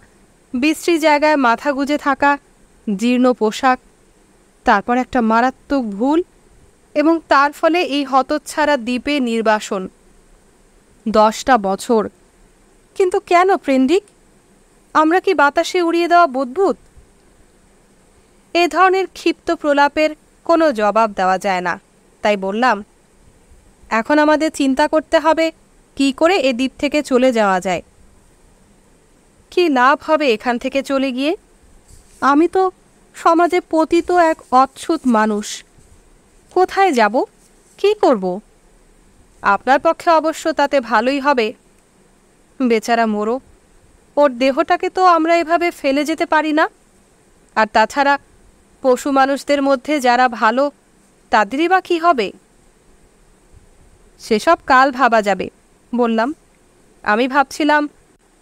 A: বিশ্রী জায়গায় মাথা গুজে থাকা, জীর্ণ পোশাক, তারপর একটা মারাত্মক ভুল, এবং তার ফলে এই হতচ্ছাড়া দ্বীপে নির্বাসন। 10টা বছর। কিন্তু কেন প্রেন্ডিক? আমরা কি বাতাসে উড়িয়ে দেওয়া বুদ্বুদ? এ ধরনের ক্ষিপ্ত প্রলাপের কোনো জবাব দেওয়া যায় না। তাই বললাম, এখন আমাদের চিন্তা করতে হবে কি করে এ দ্বীপ থেকে চলে যাওয়া যায়। কি লাভ হবে এখান থেকে চলে গিয়ে? আমি তো সমাজে পতিত এক অচ্ছুত মানুষ। কোথায় যাব? কি করব? আপনার পক্ষে অবশ্য তাতে ভালোই হবে। বেচারা মোরো, ওর দেহটাকে তো আমরা এভাবে ফেলে যেতে পারি না। আর তাছাড়া পশু মানুষদের মধ্যে যারা ভালো তাদেরই বা কী হবে? সেসব কাল ভাবা যাবে, বললাম। আমি ভাবছিলাম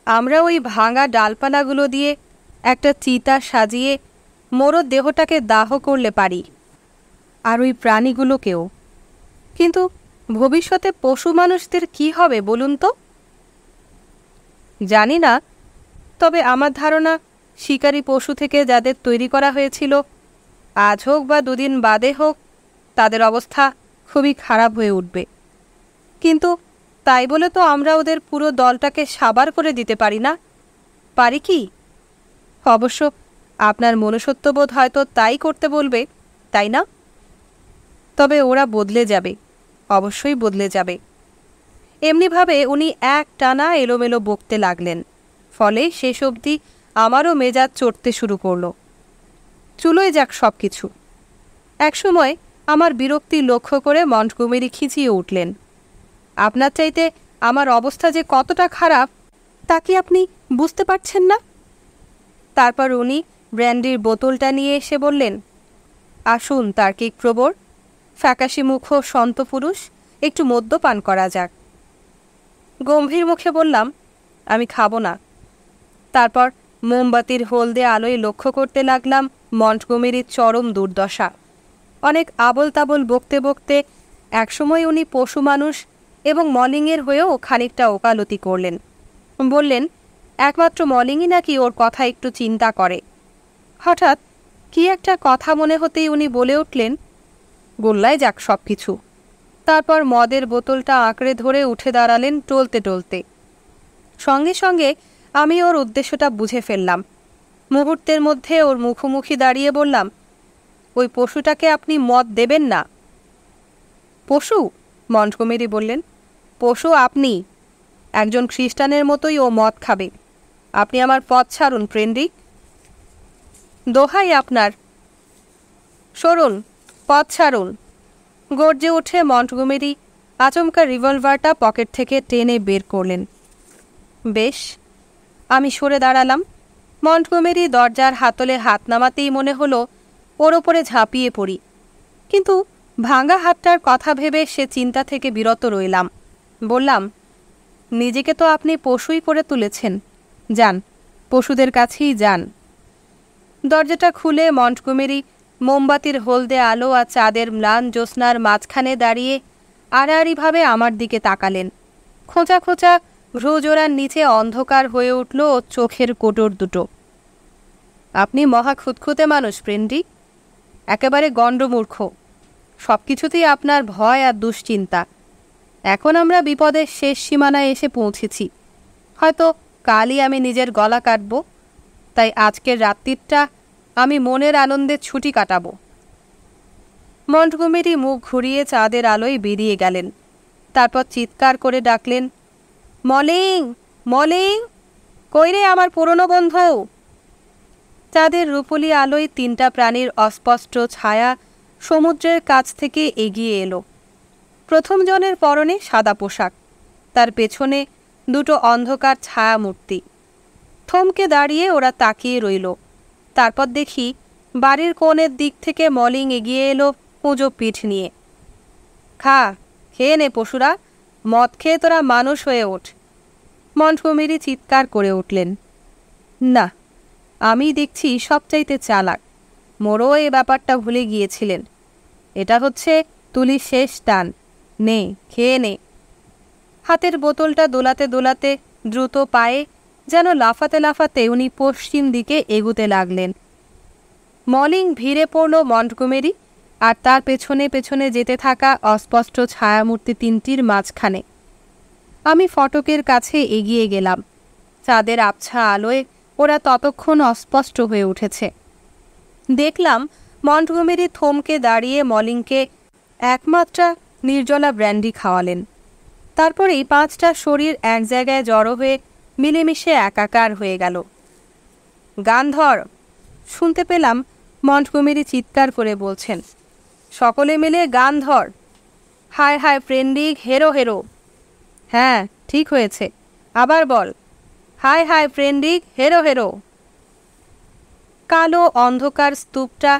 A: আমরা ওই ভাঙা ডালপালাগুলো দিয়ে একটা চিতা সাজিয়ে মোরর দেহটাকে দাহ করলে পারি, আর ওই প্রাণীগুলোকেও। কিন্তু ভবিষ্যতে পশু মানুষদের কি হবে বলুন তো? জানি না, তবে আমার ধারণা শিকারী পশু থেকে যাদের তৈরি করা হয়েছিল, আজ হোক বা দুদিন বাদে হোক তাদের অবস্থা খুবই খারাপ হয়ে উঠবে। কিন্তু তাই বলে তো আমরা ওদের পুরো দলটাকে সাবার করে দিতে পারি না, পারি কি? অবশ্য আপনার মনুষ্যত্ববোধ হয়তো তাই করতে বলবে, তাই না? তবে ওরা বদলে যাবে, অবশ্যই বদলে যাবে। এমনিভাবে উনি এক টানা এলোমেলো বকতে লাগলেন। ফলে শেষ অবধি আমারও মেজাজ চড়তে শুরু করল। চুলোয় যাক সব কিছু। একসময় আমার বিরক্তি লক্ষ্য করে মন্টগোমেরি খিচিয়ে উঠলেন। আপনার চাইতে আমার অবস্থা যে কতটা খারাপ তা কি আপনি বুঝতে পারছেন না? তারপর উনি ব্র্যান্ডির বোতলটা নিয়ে এসে বললেন, আসুন তার্কিক প্রবর, ফ্যাকাশি মুখ সন্ত পুরুষ, একটু মদ্যপান করা যাক। গম্ভীর মুখে বললাম, আমি খাবো না। তারপর মোমবাতির হলদে আলোয় লক্ষ্য করতে লাগলাম মন্টগোমেরির চরম দুর্দশা। অনেক আবল তাবল বকতে বকতে একসময় উনি পশু মানুষ এবং মলিংয়ের হয়েও খানিকটা ওকালতি করলেন। বললেন একমাত্র মলিংই নাকি ওর কথা একটু চিন্তা করে। হঠাৎ কি একটা কথা মনে হতেই উনি বলে উঠলেন, গোল্লায় যাক সব কিছু। তারপর মদের বোতলটা আঁকড়ে ধরে উঠে দাঁড়ালেন টলতে টলতে। সঙ্গে সঙ্গে আমি ওর উদ্দেশ্যটা বুঝে ফেললাম। মুহূর্তের মধ্যে ওর মুখোমুখি দাঁড়িয়ে বললাম, ওই পশুটাকে আপনি মদ দেবেন না। পশু? মন্টগোমেরি বললেন, পশু আপনি। একজন খ্রিস্টানের মতোই ও মদ খাবে। আপনি আমার পথ ছাড়ুন প্রেন্ডিক, দোহাই আপনার, সরুন, পথ ছাড়ুন। গর্জে উঠে মন্টগোমেরি আচমকা রিভলভারটা পকেট থেকে টেনে বের করলেন। বেশ, আমি সরে দাঁড়ালাম। মন্টগোমেরি দরজার হাতলে হাত নামাতেই মনে হলো ওর ওপরে ঝাঁপিয়ে পড়ি, কিন্তু ভাঙা হাতটার কথা ভেবে সে চিন্তা থেকে বিরত রইলাম। বললাম, নিজেকে তো আপনি পশুই করে তুলেছেন, যান, পশুদের কাছেই যান। দরজাটা খুলে মন্টগোমেরি মোমবাতির হলদে আলো আর চাঁদের ম্লান জ্যোৎস্নার মাঝখানে দাঁড়িয়ে আড়াআড়িভাবে আমার দিকে তাকালেন। খোঁচা খোঁচা ভ্রুজোড়ার নিচে অন্ধকার হয়ে উঠল ওর চোখের কোটর দুটো। আপনি মহা খুঁতখুঁতে মানুষ প্রেন্ডি, একেবারে গণ্ডমূর্খ। সব কিছুতেই আপনার ভয় আর দুশ্চিন্তা। এখন আমরা বিপদের শেষ সীমানায় এসে পৌঁছেছি। হয়তো কালই আমি নিজের গলা কাটব, তাই আজকের রাত্রিটা আমি মনের আনন্দে ছুটি কাটাবো। মন্টগোমেরি মুখ ঘুরিয়ে চাঁদের আলোয় বেরিয়ে গেলেন। তারপর চিৎকার করে ডাকলেন, মলিং, মলিং, কই রে আমার পুরনো বন্ধু? চাঁদের রূপলি আলোয় তিনটা প্রাণীর অস্পষ্ট ছায়া সমুদ্রের কাছ থেকে এগিয়ে এলো। প্রথম জনের পরনে সাদা পোশাক, তার পেছনে দুটো অন্ধকার ছায়া মূর্তি। থমকে দাঁড়িয়ে ওরা তাকিয়ে রইল। তারপর দেখি বাড়ির কোণের দিক থেকে মলিং এগিয়ে এলো পুজো পিঠ নিয়ে। খা, খেয়ে নে পশুরা, মদ খেয়ে তোরা মানুষ হয়ে ওঠ। মন্টগোমেরি চিৎকার করে উঠলেন, না, আমি দেখছি সবচাইতে চালাক। মোরও এ ব্যাপারটা ভুলে গিয়েছিলেন। এটা হচ্ছে তুলির শেষ টান, নে, খেয়ে নে। হাতের বোতলটা দোলাতে দোলাতে দ্রুত পায়ে যেন লাফাতে লাফাতে উনি পশ্চিম দিকে এগুতে লাগলেন। মলিং ভিড়ে পড়ল মন্টগোমেরি আর তার পেছনে পেছনে যেতে থাকা অস্পষ্ট ছায়ামূর্তি তিনটির মাঝখানে। আমি ফটকের কাছে এগিয়ে গেলাম। চাঁদের আবছা আলোয় ওরা ততক্ষণ অস্পষ্ট হয়ে উঠেছে। দেখলাম মন্টগোমেরি থমকে দাঁড়িয়ে মলিংকে একমাত্রা নির্জলা ব্র্যান্ডি খাওয়ালেন। তারপরেই পাঁচটা শরীর এক জায়গায় জড়ো হয়ে মিলেমিশে একাকার হয়ে গেল। গান ধর, শুনতে পেলাম মন্টগোমেরি চিৎকার করে বলছেন। সকলে মিলে গান ধর। হায় হায় প্রেন্ডিক, হেরো হেরো। হ্যাঁ, ঠিক হয়েছে, আবার বল, হায় হায় প্রেন্ডিক, হেরো হেরো। কালো অন্ধকার স্তূপটা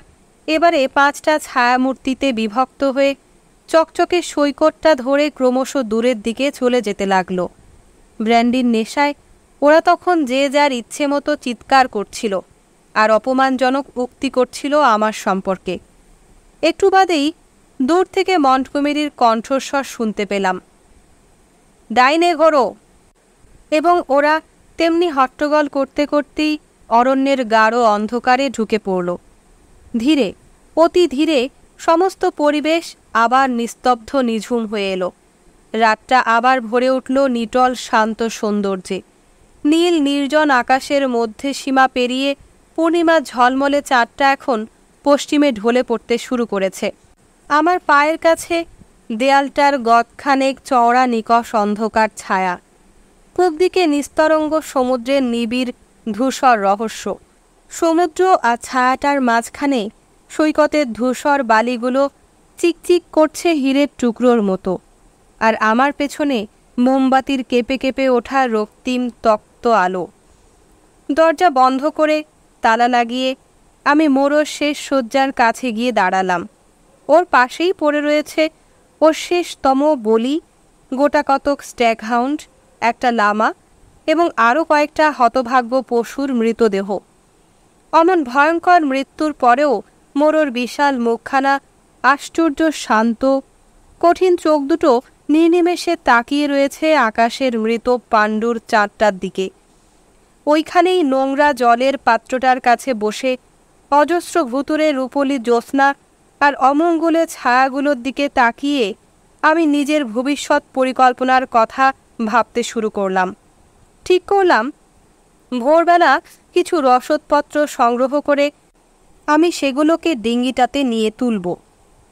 A: এবারে পাঁচটা ছায়ামূর্তিতে বিভক্ত হয়ে চকচকে সৈকতটা ধরে ক্রমশ দূরের দিকে চলে যেতে লাগলো। ব্র্যান্ডির নেশায় ওরা তখন যে যার ইচ্ছে মতো চিৎকার করছিল আর অপমানজনক উক্তি করছিল আমার সম্পর্কে। একটু বাদেই দূর থেকে মন্টগোমেরির কণ্ঠস্বর শুনতে পেলাম, ডাইনে ঘোরো। এবং ওরা তেমনি হট্টগোল করতে করতেই অরণ্যের গাঢ় অন্ধকারে ঢুকে পড়ল। ধীরে, অতি ধীরে সমস্ত পরিবেশ আবার নিস্তব্ধ নিঝুম হয়ে এলো। রাতটা আবার ভরে উঠল নিটল শান্ত সৌন্দর্যে। নীল নির্জন আকাশের মধ্যে সীমা পেরিয়ে পূর্ণিমা ঝলমলে চাঁদটা এখন পশ্চিমে ঢলে পড়তে শুরু করেছে। আমার পায়ের কাছে দেয়ালটার গদখানেক চওড়া নিকষ অন্ধকার ছায়া, পূব দিকে নিস্তরঙ্গ সমুদ্রের নিবিড় ধূসর রহস্য। সমুদ্র আর ছায়াটার মাঝখানে সৈকতের ধূসর বালিগুলো চিকচিক করছে হীরের টুকরোর মতো, আর আমার পেছনে মোমবাতির কেঁপে কেঁপে ওঠা রক্তিম তক্ত আলো। দরজা বন্ধ করে তালা লাগিয়ে আমি মোরর শেষ শয্যার কাছে গিয়ে দাঁড়ালাম। ওর পাশেই পড়ে রয়েছে ওর শেষতম বলি, গোটা কতক স্ট্যাগহাউন্ড, একটা লামা এবং আরও কয়েকটা হতভাগ্য পশুর মৃতদেহ। অমন ভয়ঙ্কর মৃত্যুর পরেও মোরর বিশাল মুখখানা আশ্চর্য শান্ত, কঠিন চোখ দুটো নির্নিমেষে তাকিয়ে রয়েছে আকাশের মৃত পাণ্ডুর চাঁদটার দিকে। ওইখানেই নোংরা জলের পাত্রটার কাছে বসে অজস্র ভুতুরে রূপলি জ্যোৎস্না আর অমঙ্গলের ছায়াগুলোর দিকে তাকিয়ে আমি নিজের ভবিষ্যৎ পরিকল্পনার কথা ভাবতে শুরু করলাম। ঠিক করলাম ভোরবেলা কিছু রসদপত্র সংগ্রহ করে আমি সেগুলোকে ডিঙ্গিটাতে নিয়ে তুলব।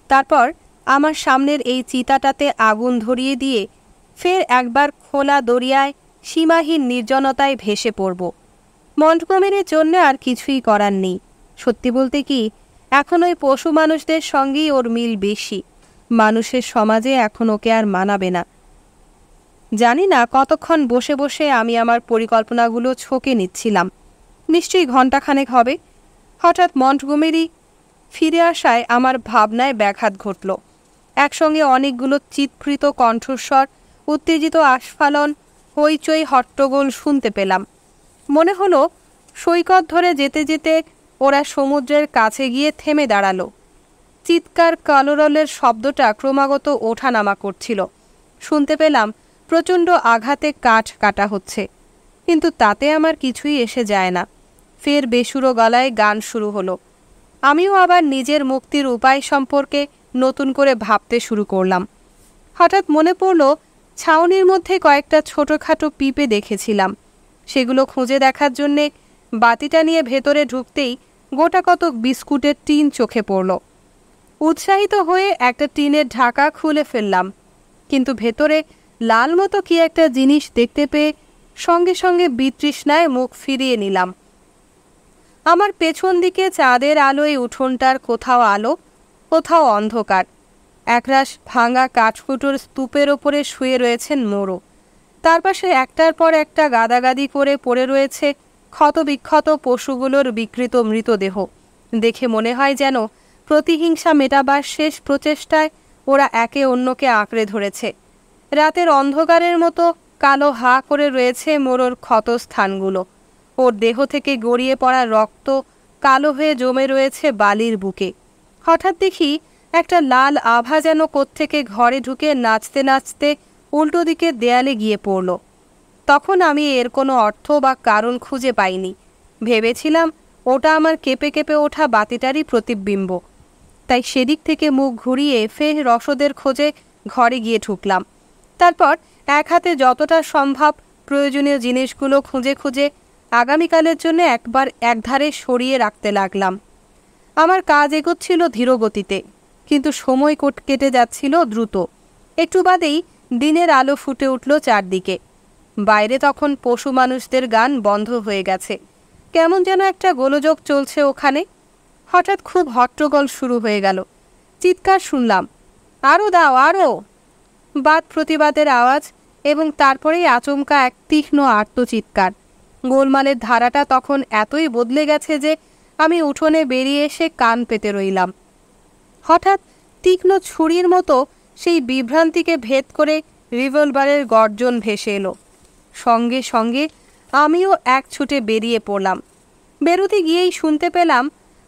A: তারপর আমার সামনের এই চিতাটাতে আগুন ধরিয়ে দিয়ে ফের একবার খোলা দরিয়ায় সীমাহীন নির্জনতায় ভেসে পড়ব। মন্টগোমেরির জন্য আর কিছুই করার নেই। সত্যি বলতে কি, এখন ওই পশু মানুষদের সঙ্গেই ওর মিল বেশি। মানুষের সমাজে এখন ওকে আর মানাবে না। জানি না কতক্ষণ বসে বসে আমি আমার পরিকল্পনাগুলো ছকে নিচ্ছিলাম। নিশ্চয়ই ঘণ্টাখানেক হবে। হঠাৎ মন্টগোমেরি ফিরে আসায় আমার ভাবনায় ব্যাঘাত ঘটল। একসঙ্গে অনেকগুলো চিৎকৃত কণ্ঠস্বর, উত্তেজিত আস্ফালন, হইচই হট্টগোল শুনতে পেলাম। মনে হলো সৈকত ধরে যেতে যেতে ওরা সমুদ্রের কাছে গিয়ে থেমে দাঁড়ালো। চিৎকার কালোরলের শব্দটা ক্রমাগত ওঠানামা করছিল। শুনতে পেলাম প্রচণ্ড আঘাতে কাঠ কাটা হচ্ছে, কিন্তু তাতে আমার কিছুই এসে যায় না। ফের বেসুরো গলায় গান শুরু হলো। আমিও আবার নিজের মুক্তির উপায় সম্পর্কে নতুন করে ভাবতে শুরু করলাম। হঠাৎ মনে পড়ল ছাউনির মধ্যে কয়েকটা ছোটোখাটো পিঁপে দেখেছিলাম। সেগুলো খুঁজে দেখার জন্যে বাতিটা নিয়ে ভেতরে ঢুকতেই গোটা কতক বিস্কুটের টিন চোখে পড়ল। উৎসাহিত হয়ে একটা টিনের ঢাকা খুলে ফেললাম, কিন্তু ভেতরে লাল মতো কি একটা জিনিস দেখতে পেয়ে সঙ্গে সঙ্গে বিতৃষ্ণায় মুখ ফিরিয়ে নিলাম। আমার পেছন দিকে চাঁদের আলোয় উঠোনটার কোথাও আলো, কোথাও অন্ধকার। একরাশ ভাঙা কাঠকুটোর স্তূপের ওপরে শুয়ে রয়েছেন মোরো। তার পাশে একটার পর একটা গাদাগাদি করে পড়ে রয়েছে ক্ষতবিক্ষত পশুগুলোর বিকৃত মৃতদেহ। দেখে মনে হয় যেন প্রতিহিংসা মেটাবার শেষ প্রচেষ্টায় ওরা একে অন্যকে আঁকড়ে ধরেছে। রাতের অন্ধকারের মতো কালো হা করে রয়েছে মোরোর ক্ষতস্থানগুলো। ওর দেহ থেকে গড়িয়ে পড়া রক্ত কালো হয়ে জমে রয়েছে বালির বুকে। হঠাৎ দেখি একটা লাল আভা যেন কোত্থেকে ঘরে ঢুকে নাচতে নাচতে উল্টো দিকে দেয়ালে গিয়ে পড়ল। তখন আমি এর কোনো অর্থ বা কারণ খুঁজে পাইনি। ভেবেছিলাম ওটা আমার কেঁপে কেঁপে ওঠা বাতিটারই প্রতিবিম্ব। তাই সেদিক থেকে মুখ ঘুরিয়ে ফের রসদের খোঁজে ঘরে গিয়ে ঢুকলাম। তারপর এক হাতে যতটা সম্ভব প্রয়োজনীয় জিনিসগুলো খুঁজে খুঁজে আগামীকালের জন্য একবার একধারে সরিয়ে রাখতে লাগলাম। আমার কাজ এগোচ্ছিল ধীর গতিতে, কিন্তু সময় কেটে যাচ্ছিল দ্রুত। একটু বাদেই দিনের আলো ফুটে উঠল চারদিকে। বাইরে তখন পশু মানুষদের গান বন্ধ হয়ে গেছে। কেমন যেন একটা গোলযোগ চলছে ওখানে। হঠাৎ খুব হট্টগোল শুরু হয়ে গেল। চিৎকার শুনলাম, আরও দাও আরও। বাদ প্রতিবাদের আওয়াজ এবং তারপরেই আচমকা এক তীক্ষ্ণ আর্তচিৎকার। গোলমালের ধারাটা তখন এতই বদলে গেছে যে আমি উঠোনে বেরিয়ে এসে কান পেতে রইলাম। হঠাৎ তীক্ষ্ণ ছুরির মতো সেই বিভ্রান্তিকে ভেদ করে রিভলভারের গর্জন ভেসে এলো। সঙ্গে সঙ্গে আমিও এক ছুটে বেরিয়ে পড়লাম। বেরোতে গিয়েই শুনতে পেলাম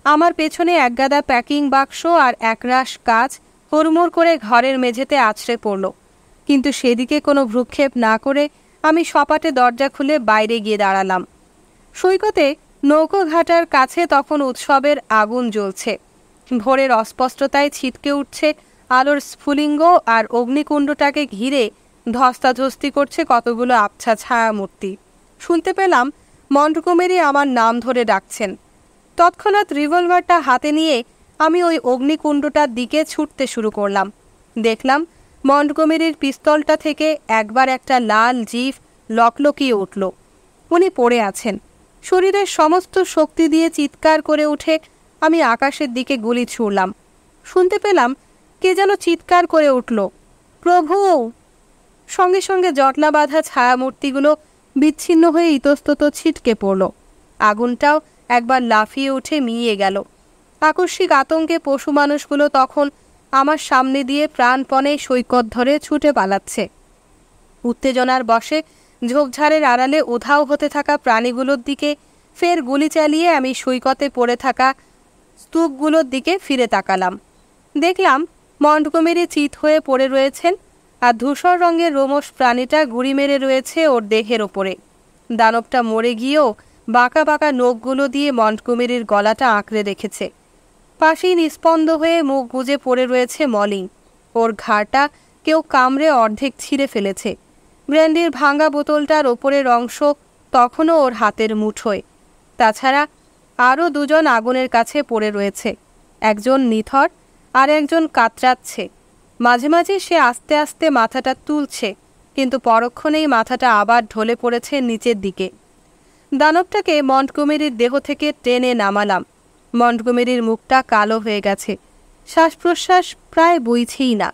A: আমার পেছনে একগাদা প্যাকিং বাক্স আর একরাশ কাজ হুড়মুড় করে ঘরের মেঝেতে আছড়ে পড়ল। কিন্তু সেদিকে কোনো ভ্রুক্ষেপ না করে আমি সপাটে দরজা খুলে বাইরে গিয়ে দাঁড়ালাম। সৈকতে নৌকোঘাটার কাছে তখন উৎসবের আগুন জ্বলছে। ভোরের অস্পষ্টতায় ছিটকে উঠছে আলোর স্ফুলিঙ্গ, আর অগ্নিকুণ্ডটাকে ঘিরে ধস্তাধস্তি করছে কতগুলো আবছা ছায়ামূর্তি। শুনতে পেলাম মন্টগোমেরি আমার নাম ধরে ডাকছেন। তৎক্ষণাৎ রিভলভারটা হাতে নিয়ে আমি ওই অগ্নিকুণ্ডটার দিকে ছুটতে শুরু করলাম। দেখলাম মন্টগোমেরির পিস্তলটা থেকে একবার একটা লাল জিভ লকলকিয়ে উঠল। উনি পড়ে আছেন। শরীরের সমস্ত শক্তি দিয়ে চিৎকার করে উঠে আমি আকাশের দিকে গুলি ছুড়লাম। শুনতে পেলাম কে যেন চিৎকার করে উঠল, প্রভু! সঙ্গে সঙ্গে জটলা বাঁধা ছায়ামূর্তিগুলো বিচ্ছিন্ন হয়ে ইতস্তত ছিটকে পড়ল। আগুনটাও একবার লাফিয়ে উঠে মিলিয়ে গেল। আকস্মিক আতঙ্কে পশু মানুষগুলো তখন আমার সামনে দিয়ে প্রাণপণে সৈকত ধরে ছুটে পালাচ্ছে। উত্তেজনার বশে ঝোপঝাড়ের আড়ালে উধাও হতে থাকা প্রাণীগুলোর দিকে ফের গুলি চালিয়ে আমি সৈকতে পড়ে থাকা স্তূপগুলোর দিকে ফিরে তাকালাম। দেখলাম মন্টগোমেরি চিৎ হয়ে পড়ে রয়েছেন, আর ধূসর রঙের রোমশ প্রাণীটা গুড়ি মেরে রয়েছে ওর দেহের ওপরে। দানবটা মরে গিয়েও বাঁকা বাঁকা নখগুলো দিয়ে মন্টগোমেরির গলাটা আঁকড়ে রেখেছে। পাশেই নিস্পন্দ হয়ে মুখ গুজে পড়ে রয়েছে মলিন। ওর ঘাড়টা কেউ কামড়ে অর্ধেক ছিঁড়ে ফেলেছে। ব্র্যান্ডির ভাঙা বোতলটার ওপরের অংশ তখনও ওর হাতের মুঠোয়। তাছাড়া আরও দুজন আগুনের কাছে পড়ে রয়েছে। একজন নিথর আর একজন কাতরাচ্ছে। মাঝে মাঝে সে আস্তে আস্তে মাথাটা তুলছে, কিন্তু পরক্ষণেই মাথাটা আবার ঢলে পড়েছে নিচের দিকে। দানবটাকে মন্টগোমেরির দেহ থেকে টেনে নামালাম। মন্টগোমেরির মুখটা কালো হয়ে গেছে, শ্বাস প্রশ্বাস প্রায় বইছেই না।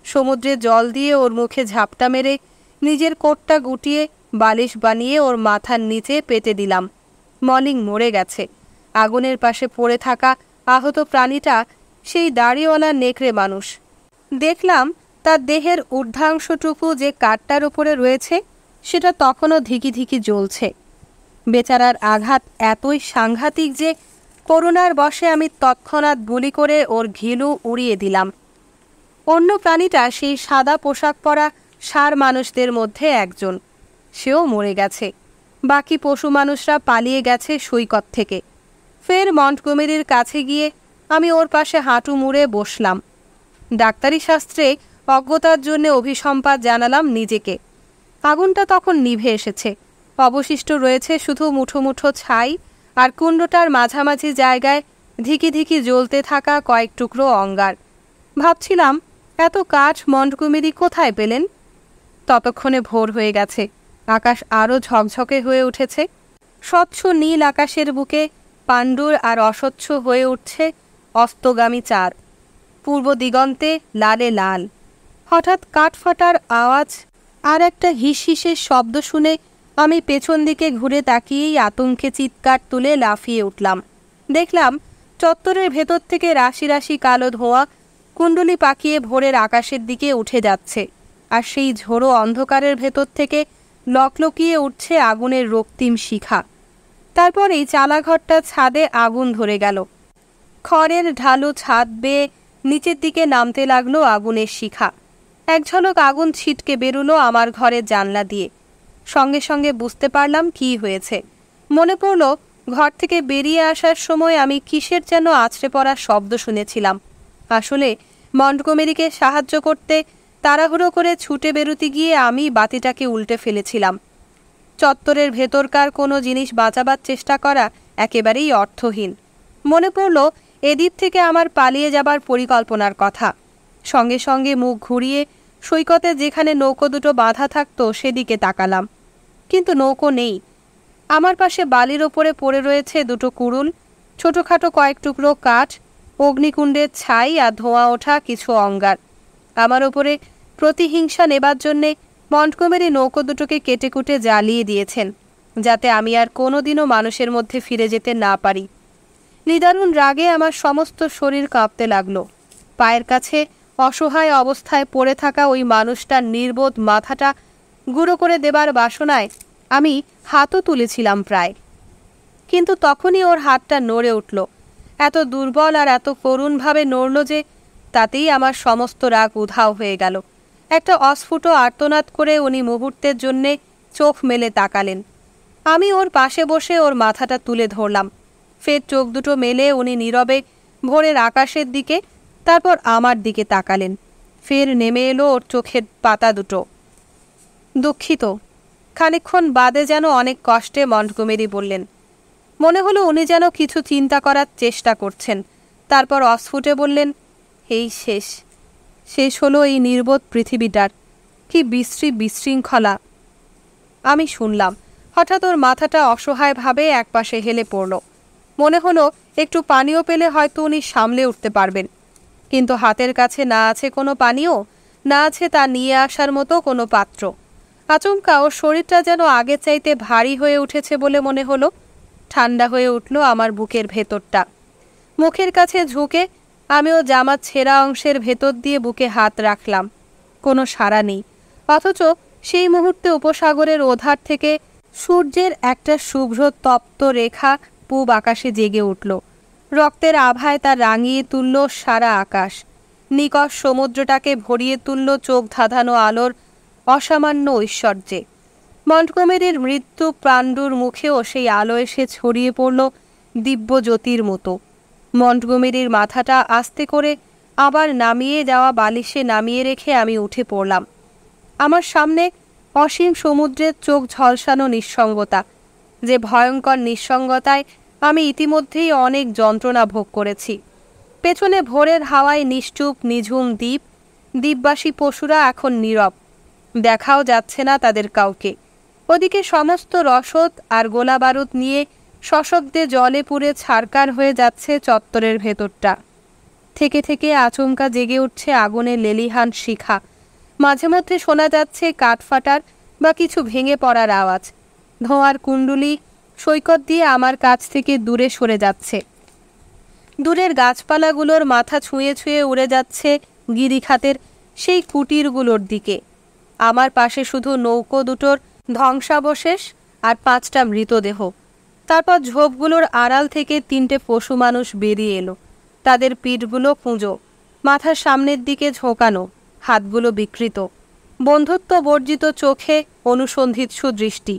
A: সমুদ্রে জল দিয়ে ওর মুখে ঝাপটা মেরে নিজের কোটটা গুটিয়ে বালিশ বানিয়ে ওর মাথার নিচে পেতে দিলাম। মলিং মরে গেছে। আগুনের পাশে পড়ে থাকা আহত প্রাণীটা সেই দাড়িওয়ালা নেকড়ে মানুষ। দেখলাম তার দেহের ঊর্ধ্বাংশটুকু যে কাঠটার ওপরে রয়েছে সেটা তখনও ধিকি ধিকি জ্বলছে। বেচারার আঘাত এতই সাংঘাতিক যে করুণার বশে আমি তৎক্ষণাৎ গুলি করে ওর ঘিলু উড়িয়ে দিলাম। অন্য প্রাণীটা সেই সাদা পোশাক পরা ষাঁড় মানুষদের মধ্যে একজন, সেও মরে গেছে। বাকি পশু মানুষরা পালিয়ে গেছে সৈকত থেকে। ফের মন্টগোমেরির কাছে গিয়ে আমি ওর পাশে হাঁটু মুড়ে বসলাম। ডাক্তারি শাস্ত্রে অজ্ঞতার জন্য অভিসম্পাত জানালাম নিজেকে। আগুনটা তখন নিভে এসেছে। অবশিষ্ট রয়েছে শুধু মুঠো মুঠো ছাই আর কুণ্ডটার মাঝামাঝি জায়গায় ধিকি ধিকি জ্বলতে থাকা কয়েক টুকরো অঙ্গার। ভাবছিলাম এত কাঠ মন্টগোমেরি কোথায় পেলেন? ততক্ষণে ভোর হয়ে গেছে। আকাশ আরও ঝকঝকে হয়ে উঠেছে। স্বচ্ছ নীল আকাশের বুকে পাণ্ডুর আর অস্বচ্ছ হয়ে উঠছে অস্তগামী চাঁদ। পূর্ব দিগন্তে লালে লাল। হঠাৎ কাঠফাটার আওয়াজ আর একটা হিসহিসের শব্দ শুনে আমি পেছন দিকে ঘুরে তাকিয়েই আতঙ্কে চিৎকার তুলে লাফিয়ে উঠলাম। দেখলাম চত্বরের ভেতর থেকে রাশি রাশি কালো ধোঁয়া কুণ্ডলি পাকিয়ে ভোরের আকাশের দিকে উঠে যাচ্ছে, আর সেই ঝোড়ো অন্ধকারের ভেতর থেকে লকলকিয়ে উঠছে আগুনের রক্তিম শিখা। তারপরেই চালাঘরটার ছাদে আগুন ধরে গেল। খড়ের ঢালু ছাদ বেয়ে নিচের দিকে নামতে লাগলো আগুনের শিখা। এক ঝলক আগুন ছিটকে বেরুলো আমার ঘরের জানলা দিয়ে। সঙ্গে সঙ্গে বুঝতে পারলাম কি হয়েছে। মনে পড়ল ঘর থেকে বেরিয়ে আসার সময় আমি কিসের যেন আছড়ে পড়ার শব্দ শুনেছিলাম। আসলে মন্টগোমেরিকে সাহায্য করতে তাড়াহুড়ো করে ছুটে বেরোতে গিয়ে আমি বাতিটাকে উল্টে ফেলেছিলাম। চত্বরের ভেতরকার কোনো জিনিস বাঁচাবার চেষ্টা করা একেবারেই অর্থহীন। মনে পড়ল এদিক থেকে আমার পালিয়ে যাবার পরিকল্পনার কথা। সঙ্গে সঙ্গে মুখ ঘুরিয়ে সৈকতে যেখানে নৌকো দুটো বাঁধা থাকতো সেদিকে তাকালাম, কিন্তু নৌকো নেই। আমার পাশে বালির ওপরে পড়ে রয়েছে দুটো কুড়ুল, ছোটোখাটো কয়েক টুকরো কাঠ, অগ্নিকুণ্ডের ছাই আর ধোঁয়া ওঠা কিছু অঙ্গার। আমার ওপরে প্রতিহিংসা নেবার জন্যে মন্টগোমেরি নৌকো দুটোকে কেটে কুটে জ্বালিয়ে দিয়েছেন, যাতে আমি আর কোনোদিনও মানুষের মধ্যে ফিরে যেতে না পারি। নিদারুণ রাগে আমার সমস্ত শরীর কাঁপতে লাগলো। পায়ের কাছে অসহায় অবস্থায় পড়ে থাকা ওই মানুষটার নির্বোধ মাথাটা গুঁড়ো করে দেবার বাসনায় আমি হাতও তুলেছিলাম প্রায়, কিন্তু তখনই ওর হাতটা নড়ে উঠল। এত দুর্বল আর এত করুণভাবে নড়ল যে তাতেই আমার সমস্ত রাগ উধাও হয়ে গেল। একটা অস্ফুট আর্তনাদ করে উনি মুহূর্তের জন্যে চোখ মেলে তাকালেন। আমি ওর পাশে বসে ওর মাথাটা তুলে ধরলাম। ফের চোখ দুটো মেলে উনি নীরবে ভোরের আকাশের দিকে, তারপর আমার দিকে তাকালেন। ফের নেমে এলো ওর চোখের পাতা দুটো। দুঃখিত। খানিকক্ষণ বাদে যেন অনেক কষ্টে মন্টগোমেরি বললেন। মনে হলো উনি যেন কিছু চিন্তা করার চেষ্টা করছেন। তারপর অস্ফুটে বললেন, এই শেষ, শেষ হলো এই নির্বোধ পৃথিবীটার। কি বিশ্রী বিশৃঙ্খলা। আমি শুনলাম। হঠাৎ ওর মাথাটা অসহায়ভাবে একপাশে হেলে পড়ল। মনে হলো একটু পানীয় পেলে হয়তো উনি সামলে উঠতে পারবেন, কিন্তু হাতের কাছে না আছে কোনো পানীয়, না আছে তা নিয়ে আসার মতো কোনো পাত্র। আচমকা ওর শরীরটা যেন আগের চাইতে ভারী হয়ে উঠেছে বলে মনে হলো। ঠান্ডা হয়ে উঠল আমার বুকের ভেতরটা। মুখের কাছে ঝুঁকে আমিও জামার ছেঁড়া অংশের ভেতর দিয়ে বুকে হাত রাখলাম। কোনো সাড়া নেই, অথচ সেই মুহূর্তে উপসাগরের ওধার থেকে সূর্যের একটা শুভ্র তপ্ত রেখা পূব আকাশে জেগে উঠল। রক্তের আভায় তা রাঙিয়ে তুলল সারা আকাশ। নিকষ সমুদ্রটাকে ভরিয়ে তুলল চোখ ধাঁধানো আলোর অসামান্য ঐশ্বর্যে। মন্টগোমেরির মৃত্যু পাণ্ডুর মুখেও সেই আলো এসে ছড়িয়ে পড়ল দিব্য জ্যোতির মতো। মন্টগোমেরির মাথাটা আস্তে করে আবার নামিয়ে যাওয়া বালিশে নামিয়ে রেখে আমি উঠে পড়লাম। আমার সামনে অসীম সমুদ্রের চোখ ঝলসানো নিঃসঙ্গতা, যে ভয়ঙ্কর নিঃসঙ্গতায় আমি ইতিমধ্যেই অনেক যন্ত্রণা ভোগ করেছি। পেছনে ভোরের হাওয়ায় নিশ্চুপ নিঝুম দ্বীপ, দ্বীপবাসী পশুরা এখন নীরব, দেখাও যাচ্ছে না তাদের কাউকে। ওদিকে সমস্ত রসদ আর গোলা বারুদ নিয়ে সশব্দে জলে পুড়ে ছারকার হয়ে যাচ্ছে চত্বরের ভেতরটা। থেকে থেকে আচমকা জেগে উঠছে আগুনের লেলিহান শিখা। মাঝে মধ্যে শোনা যাচ্ছে কাঠ ফাটার বা কিছু ভেঙে পড়ার আওয়াজ। ধোঁয়ার কুণ্ডুলি সৈকত দিয়ে আমার কাছ থেকে দূরে সরে যাচ্ছে। দূরের গাছপালাগুলোর মাথা ছুঁয়ে ছুঁয়ে উড়ে যাচ্ছে গিরিখাতের সেই কুটিরগুলোর দিকে। আমার পাশে শুধু নৌকো দুটোর ধ্বংসাবশেষ আর 5টা মৃতদেহ। তারপর ঝোপগুলোর আড়াল থেকে 3টে পশু মানুষ বেরিয়ে এলো। তাদের পিঠগুলো কুঁজো, মাথার সামনের দিকে ঝোঁকানো, হাতগুলো বিকৃত, বন্ধুত্ব বর্জিত চোখে অনুসন্ধিৎসু দৃষ্টি।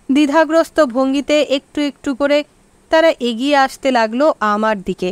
A: দ্বিধাগ্রস্ত ভঙ্গিতে একটু একটু করে তারা এগিয়ে আসতে লাগলো আমার দিকে।